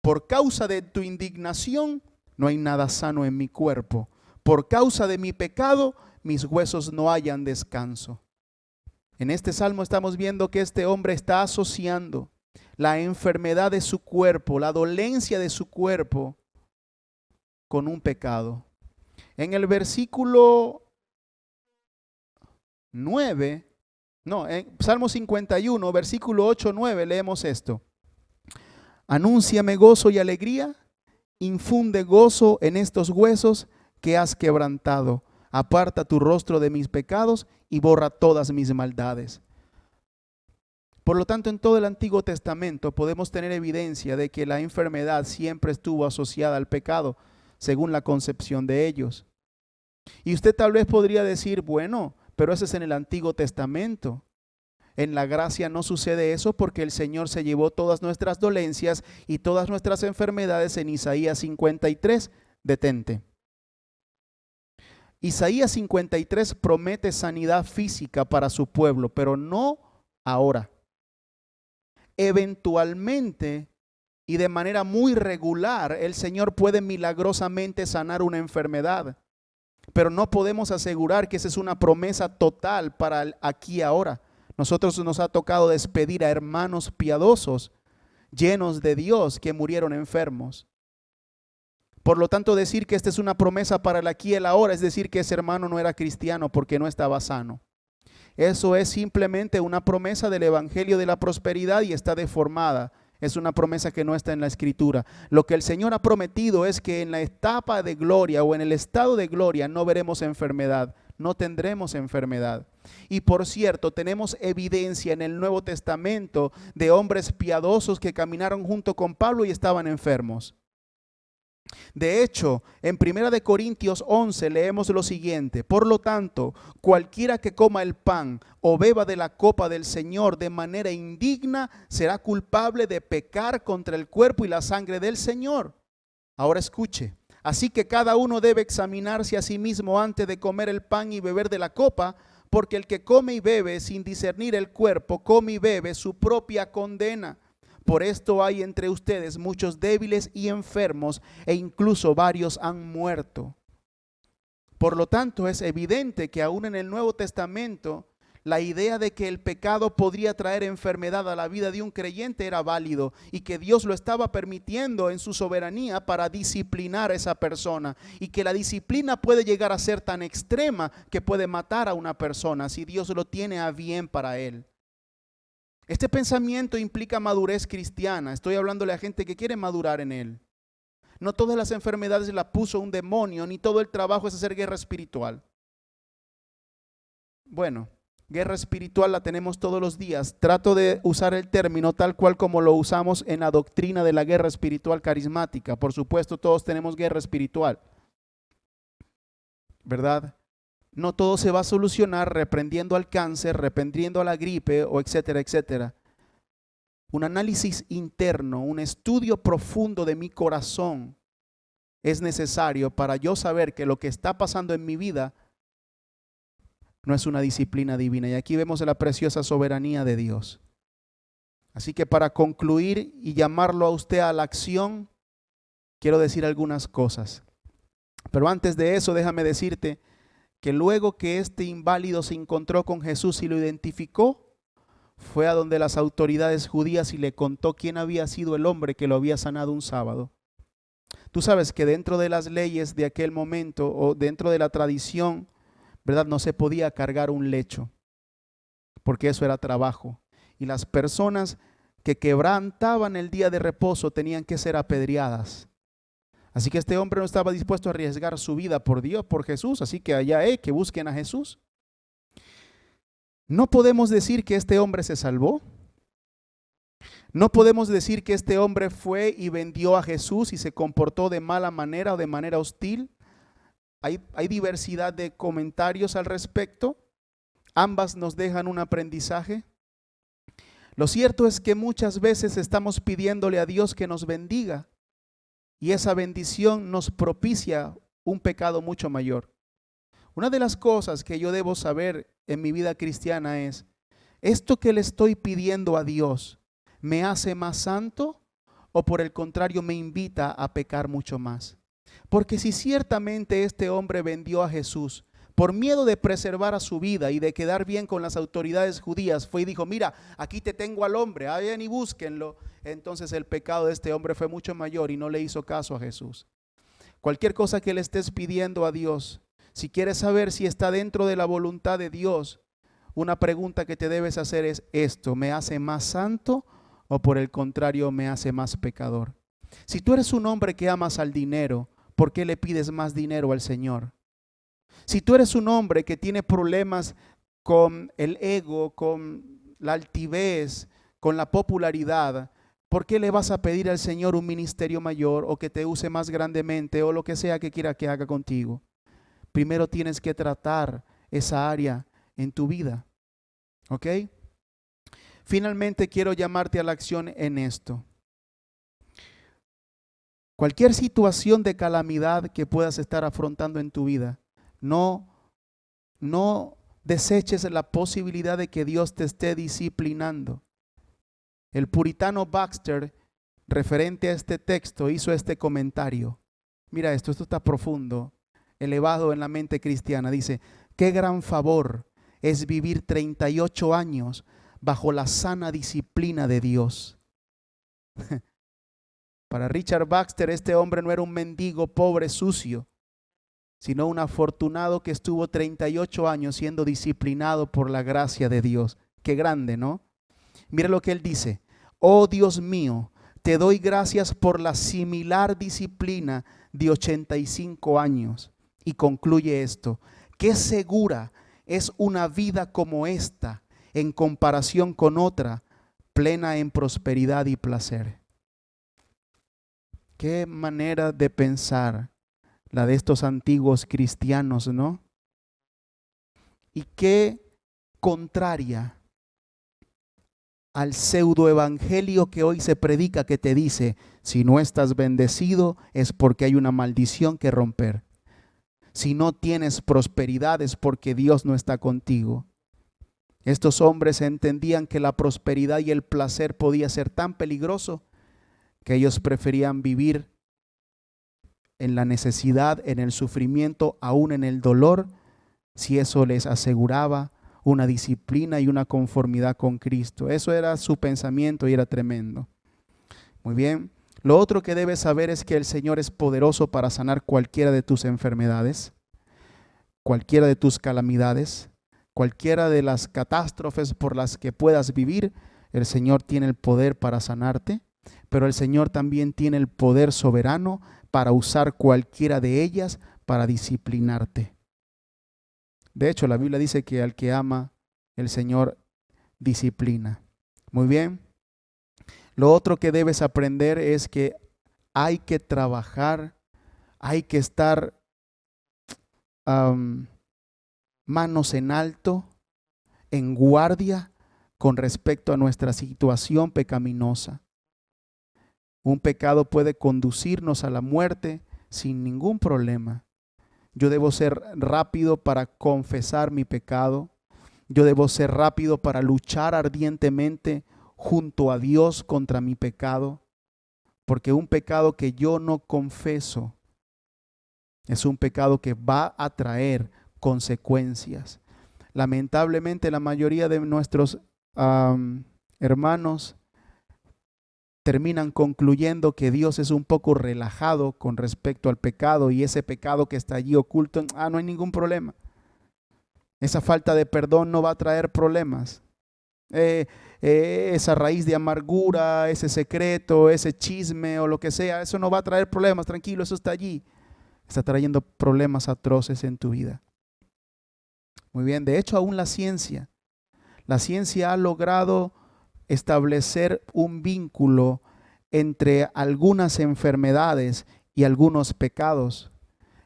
Por causa de tu indignación no hay nada sano en mi cuerpo. Por causa de mi pecado mis huesos no hallan descanso. En este salmo estamos viendo que este hombre está asociando la enfermedad de su cuerpo, la dolencia de su cuerpo, con un pecado. En el versículo 9, en Salmo 51, versículo 8, 9, leemos esto: Anúnciame gozo y alegría, infunde gozo en estos huesos que has quebrantado. Aparta tu rostro de mis pecados y borra todas mis maldades. Por lo tanto, en todo el Antiguo Testamento podemos tener evidencia de que la enfermedad siempre estuvo asociada al pecado, según la concepción de ellos. Y usted tal vez podría decir, bueno, pero eso es en el Antiguo Testamento. En la gracia no sucede eso, porque el Señor se llevó todas nuestras dolencias y todas nuestras enfermedades en Isaías 53. Detente. Isaías 53 promete sanidad física para su pueblo, pero no ahora. Eventualmente y de manera muy regular, el Señor puede milagrosamente sanar una enfermedad, pero no podemos asegurar que esa es una promesa total para el aquí y ahora. Nosotros nos ha tocado despedir a hermanos piadosos, llenos de Dios, que murieron enfermos. Por lo tanto, decir que esta es una promesa para el aquí y el ahora es decir que ese hermano no era cristiano porque no estaba sano. Eso es simplemente una promesa del evangelio de la prosperidad y está deformada. Es una promesa que no está en la Escritura. Lo que el Señor ha prometido es que en la etapa de gloria o en el estado de gloria no veremos enfermedad, no tendremos enfermedad. Y por cierto, tenemos evidencia en el Nuevo Testamento de hombres piadosos que caminaron junto con Pablo y estaban enfermos. De hecho, en 1 Corintios 11 leemos lo siguiente: por lo tanto, cualquiera que coma el pan o beba de la copa del Señor de manera indigna será culpable de pecar contra el cuerpo y la sangre del Señor. Ahora escuche, Así que cada uno debe examinarse a sí mismo antes de comer el pan y beber de la copa, porque el que come y bebe sin discernir el cuerpo, come y bebe su propia condena. Por esto hay entre ustedes muchos débiles y enfermos, e incluso varios han muerto. Por lo tanto, es evidente que aún en el Nuevo Testamento, la idea de que el pecado podría traer enfermedad a la vida de un creyente era válido y que Dios lo estaba permitiendo en su soberanía para disciplinar a esa persona, y que la disciplina puede llegar a ser tan extrema que puede matar a una persona si Dios lo tiene a bien para él. Este pensamiento implica madurez cristiana. Estoy hablándole a gente que quiere madurar en él. No todas las enfermedades las puso un demonio, ni todo el trabajo es hacer guerra espiritual. Bueno, guerra espiritual la tenemos todos los días. Trato de usar el término tal cual como lo usamos en la doctrina de la guerra espiritual carismática. Por supuesto, todos tenemos guerra espiritual, ¿verdad? No todo se va a solucionar reprendiendo al cáncer, reprendiendo a la gripe o etcétera, etcétera. Un análisis interno, un estudio profundo de mi corazón es necesario para yo saber que lo que está pasando en mi vida no es una disciplina divina. Y aquí vemos la preciosa soberanía de Dios. Así que para concluir y llamarlo a usted a la acción, quiero decir algunas cosas. Pero antes de eso, déjame decirte que luego que este inválido se encontró con Jesús y lo identificó, fue a donde las autoridades judías y le contó quién había sido el hombre que lo había sanado un sábado. Tú sabes que dentro de las leyes de aquel momento o dentro de la tradición, ¿verdad? No se podía cargar un lecho, porque eso era trabajo. Y las personas que quebrantaban el día de reposo tenían que ser apedreadas. Así que este hombre no estaba dispuesto a arriesgar su vida por Dios, por Jesús. Así que allá que busquen a Jesús. No podemos decir que este hombre se salvó. No podemos decir que este hombre fue y vendió a Jesús y se comportó de mala manera o de manera hostil. Hay diversidad de comentarios al respecto. Ambas nos dejan un aprendizaje. Lo cierto es que muchas veces estamos pidiéndole a Dios que nos bendiga y esa bendición nos propicia un pecado mucho mayor. Una de las cosas que yo debo saber en mi vida cristiana es, ¿esto que le estoy pidiendo a Dios me hace más santo o por el contrario me invita a pecar mucho más? Porque si ciertamente este hombre vendió a Jesús por miedo de preservar a su vida y de quedar bien con las autoridades judías, fue y dijo, mira, aquí te tengo al hombre, vayan y búsquenlo. Entonces el pecado de este hombre fue mucho mayor y no le hizo caso a Jesús. Cualquier cosa que le estés pidiendo a Dios, si quieres saber si está dentro de la voluntad de Dios, una pregunta que te debes hacer es esto, ¿me hace más santo o por el contrario me hace más pecador? Si tú eres un hombre que amas al dinero, ¿por qué le pides más dinero al Señor? Si tú eres un hombre que tiene problemas con el ego, con la altivez, con la popularidad, ¿por qué le vas a pedir al Señor un ministerio mayor o que te use más grandemente o lo que sea que quiera que haga contigo? Primero tienes que tratar esa área en tu vida, ¿ok? Finalmente quiero llamarte a la acción en esto. Cualquier situación de calamidad que puedas estar afrontando en tu vida, no deseches la posibilidad de que Dios te esté disciplinando. El puritano Baxter, referente a este texto, hizo este comentario. Mira esto está profundo, elevado en la mente cristiana. Dice, qué gran favor es vivir 38 años bajo la sana disciplina de Dios. Para Richard Baxter, este hombre no era un mendigo pobre sucio, sino un afortunado que estuvo 38 años siendo disciplinado por la gracia de Dios. Qué grande, ¿no? Mira lo que él dice. Oh Dios mío, te doy gracias por la similar disciplina de 85 años. Y concluye esto. Qué segura es una vida como esta en comparación con otra, plena en prosperidad y placer. Qué manera de pensar la de estos antiguos cristianos, ¿no? Y qué contraria al pseudoevangelio que hoy se predica, que te dice, si no estás bendecido es porque hay una maldición que romper. Si no tienes prosperidad es porque Dios no está contigo. Estos hombres entendían que la prosperidad y el placer podía ser tan peligroso que ellos preferían vivir en la necesidad, en el sufrimiento, aún en el dolor, si eso les aseguraba una disciplina y una conformidad con Cristo. Eso era su pensamiento y era tremendo. Muy bien. Lo otro que debes saber es que el Señor es poderoso para sanar cualquiera de tus enfermedades, cualquiera de tus calamidades, cualquiera de las catástrofes por las que puedas vivir. El Señor tiene el poder para sanarte, pero el Señor también tiene el poder soberano para usar cualquiera de ellas para disciplinarte. De hecho, la Biblia dice que al que ama, el Señor disciplina. Muy bien. Lo otro que debes aprender es que hay que trabajar, hay que estar manos en alto, en guardia con respecto a nuestra situación pecaminosa. Un pecado puede conducirnos a la muerte sin ningún problema. Yo debo ser rápido para confesar mi pecado. Yo debo ser rápido para luchar ardientemente junto a Dios contra mi pecado. Porque un pecado que yo no confeso es un pecado que va a traer consecuencias. Lamentablemente la mayoría de nuestros hermanos terminan concluyendo que Dios es un poco relajado con respecto al pecado y ese pecado que está allí oculto, no hay ningún problema. Esa falta de perdón no va a traer problemas. Esa raíz de amargura, ese secreto, ese chisme o lo que sea, eso no va a traer problemas, tranquilo, eso está allí. Está trayendo problemas atroces en tu vida. Muy bien, de hecho aún la ciencia ha logrado establecer un vínculo entre algunas enfermedades y algunos pecados.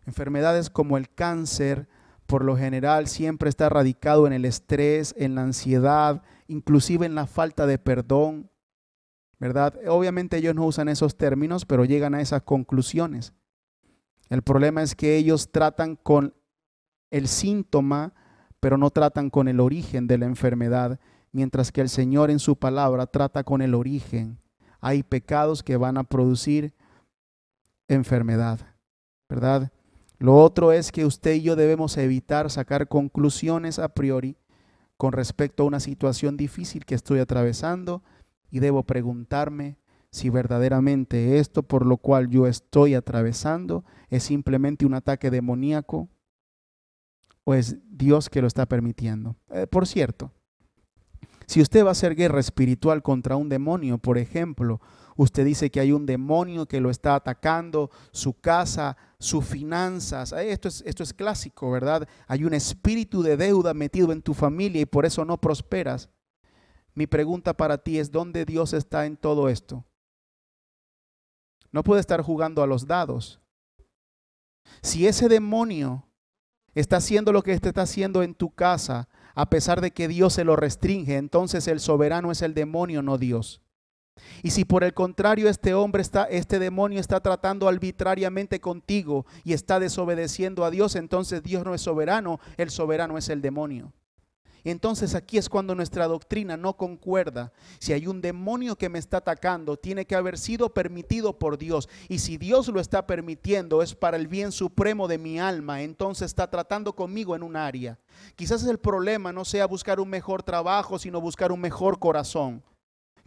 Enfermedades como el cáncer, por lo general, siempre está radicado en el estrés, en la ansiedad, inclusive en la falta de perdón, ¿verdad? Obviamente ellos no usan esos términos, pero llegan a esas conclusiones. El problema es que ellos tratan con el síntoma, pero no tratan con el origen de la enfermedad, mientras que el Señor en su palabra trata con el origen. Hay pecados que van a producir enfermedad, ¿verdad? Lo otro es que usted y yo debemos evitar sacar conclusiones a priori con respecto a una situación difícil que estoy atravesando y debo preguntarme si verdaderamente esto por lo cual yo estoy atravesando es simplemente un ataque demoníaco o es Dios que lo está permitiendo. Por cierto, si usted va a hacer guerra espiritual contra un demonio, por ejemplo, usted dice que hay un demonio que lo está atacando, su casa, sus finanzas. Esto es clásico, ¿verdad? Hay un espíritu de deuda metido en tu familia y por eso no prosperas. Mi pregunta para ti es, ¿dónde Dios está en todo esto? No puede estar jugando a los dados. Si ese demonio está haciendo lo que está haciendo en tu casa, a pesar de que Dios se lo restringe, entonces el soberano es el demonio, no Dios. Y si por el contrario este demonio está tratando arbitrariamente contigo y está desobedeciendo a Dios, entonces Dios no es soberano, el soberano es el demonio. Entonces aquí es cuando nuestra doctrina no concuerda. Si hay un demonio que me está atacando, tiene que haber sido permitido por Dios. Y si Dios lo está permitiendo, es para el bien supremo de mi alma. Entonces está tratando conmigo en un área. Quizás el problema no sea buscar un mejor trabajo, sino buscar un mejor corazón.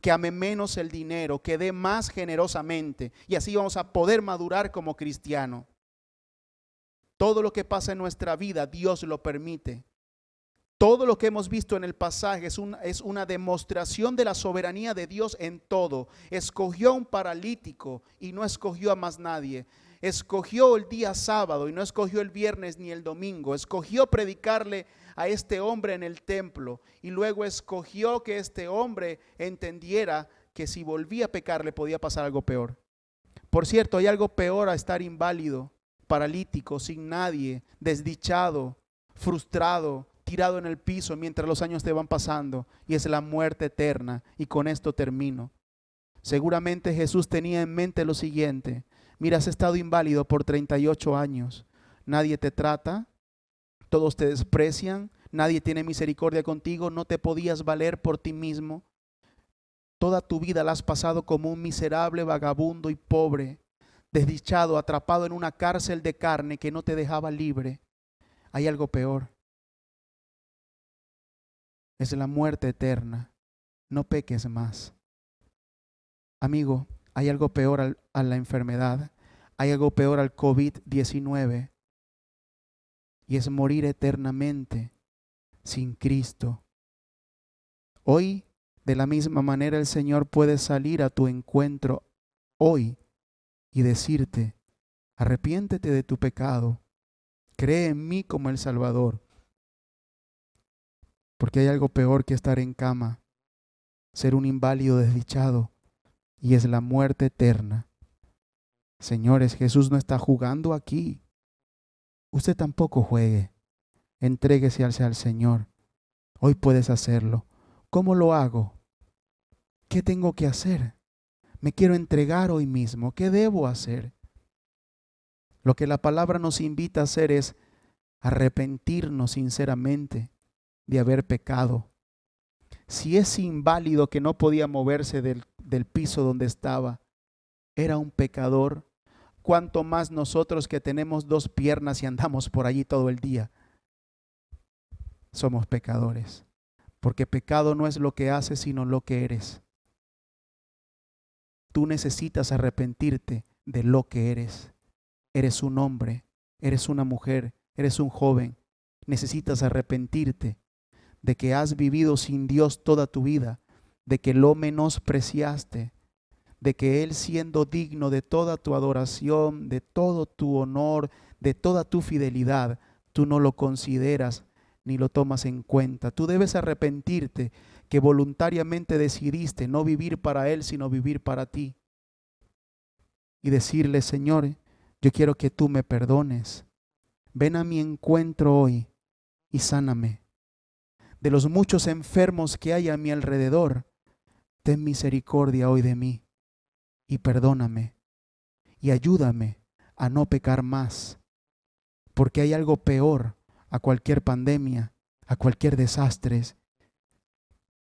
Que ame menos el dinero, que dé más generosamente. Y así vamos a poder madurar como cristiano. Todo lo que pasa en nuestra vida, Dios lo permite. Todo lo que hemos visto en el pasaje es una demostración de la soberanía de Dios en todo. Escogió a un paralítico y no escogió a más nadie. Escogió el día sábado y no escogió el viernes ni el domingo. Escogió predicarle a este hombre en el templo y luego escogió que este hombre entendiera que si volvía a pecar le podía pasar algo peor. Por cierto, hay algo peor a estar inválido, paralítico, sin nadie, desdichado, frustrado, tirado en el piso mientras los años te van pasando, y es la muerte eterna. Y con esto termino. Seguramente Jesús tenía en mente lo siguiente: mira, has estado inválido por 38 años, nadie te trata, todos te desprecian, nadie tiene misericordia contigo, no te podías valer por ti mismo. Toda tu vida la has pasado como un miserable vagabundo y pobre, desdichado, atrapado en una cárcel de carne que no te dejaba libre. Hay algo peor. Es la muerte eterna. No peques más. Amigo, hay algo peor a la enfermedad. Hay algo peor al COVID-19. Y es morir eternamente sin Cristo. Hoy, de la misma manera, el Señor puede salir a tu encuentro hoy y decirte: arrepiéntete de tu pecado, cree en mí como el Salvador. Porque hay algo peor que estar en cama, ser un inválido desdichado, y es la muerte eterna. Señores, Jesús no está jugando aquí. Usted tampoco juegue. Entréguese al Señor. Hoy puedes hacerlo. ¿Cómo lo hago? ¿Qué tengo que hacer? Me quiero entregar hoy mismo. ¿Qué debo hacer? Lo que la palabra nos invita a hacer es arrepentirnos sinceramente de haber pecado. Si ese inválido que no podía moverse del piso donde estaba era un pecador, ¿cuánto más nosotros que tenemos 2 piernas y andamos por allí todo el día? Somos pecadores, porque pecado no es lo que haces, sino lo que eres. Tú necesitas arrepentirte de lo que eres. Eres un hombre, eres una mujer, eres un joven. Necesitas arrepentirte de que has vivido sin Dios toda tu vida, de que lo menospreciaste, de que Él, siendo digno de toda tu adoración, de todo tu honor, de toda tu fidelidad, tú no lo consideras ni lo tomas en cuenta. Tú debes arrepentirte que voluntariamente decidiste no vivir para Él, sino vivir para ti. Y decirle: Señor, yo quiero que tú me perdones. Ven a mi encuentro hoy y sáname. De los muchos enfermos que hay a mi alrededor, ten misericordia hoy de mí y perdóname y ayúdame a no pecar más, porque hay algo peor a cualquier pandemia, a cualquier desastre,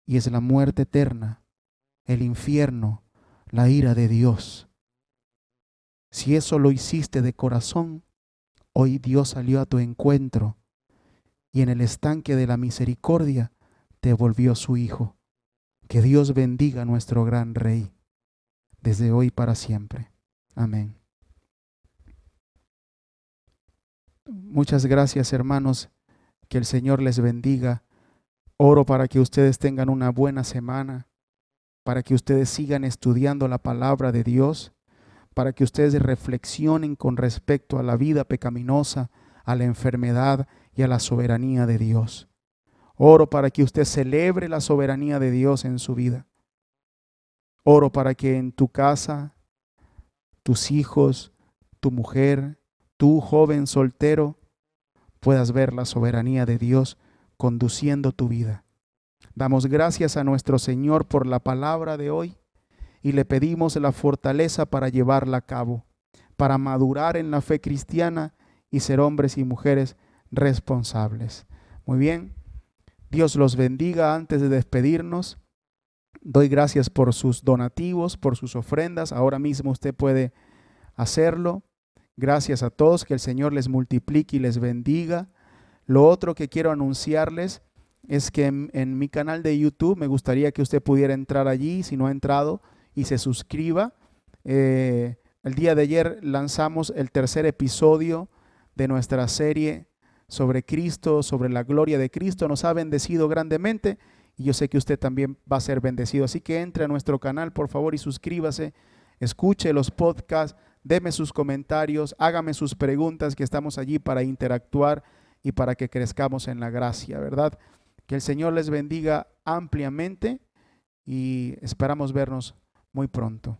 y es la muerte eterna, el infierno, la ira de Dios. Si eso lo hiciste de corazón, hoy Dios salió a tu encuentro y en el estanque de la misericordia te volvió su Hijo. Que Dios bendiga a nuestro gran Rey, desde hoy para siempre. Amén. Muchas gracias, hermanos. Que el Señor les bendiga. Oro para que ustedes tengan una buena semana, para que ustedes sigan estudiando la palabra de Dios, para que ustedes reflexionen con respecto a la vida pecaminosa, a la enfermedad y a la soberanía de Dios. Oro para que usted celebre la soberanía de Dios en su vida. Oro para que en tu casa, tus hijos, tu mujer, tú joven soltero, puedas ver la soberanía de Dios conduciendo tu vida. Damos gracias a nuestro Señor por la palabra de hoy y le pedimos la fortaleza para llevarla a cabo, para madurar en la fe cristiana y ser hombres y mujeres responsables. Muy bien, Dios los bendiga. Antes de despedirnos, doy gracias por sus donativos, por sus ofrendas. Ahora mismo usted puede hacerlo. Gracias a todos, que el Señor les multiplique y les bendiga. Lo otro que quiero anunciarles es que en mi canal de YouTube me gustaría que usted pudiera entrar allí, si no ha entrado, y se suscriba. El día de ayer lanzamos el 3er episodio de nuestra serie sobre Cristo, sobre la gloria de Cristo. Nos ha bendecido grandemente y yo sé que usted también va a ser bendecido. Así que entre a nuestro canal, por favor, y suscríbase. Escuche los podcasts, deme sus comentarios, hágame sus preguntas, que estamos allí para interactuar y para que crezcamos en la gracia, ¿verdad? Que el Señor les bendiga ampliamente y esperamos vernos muy pronto.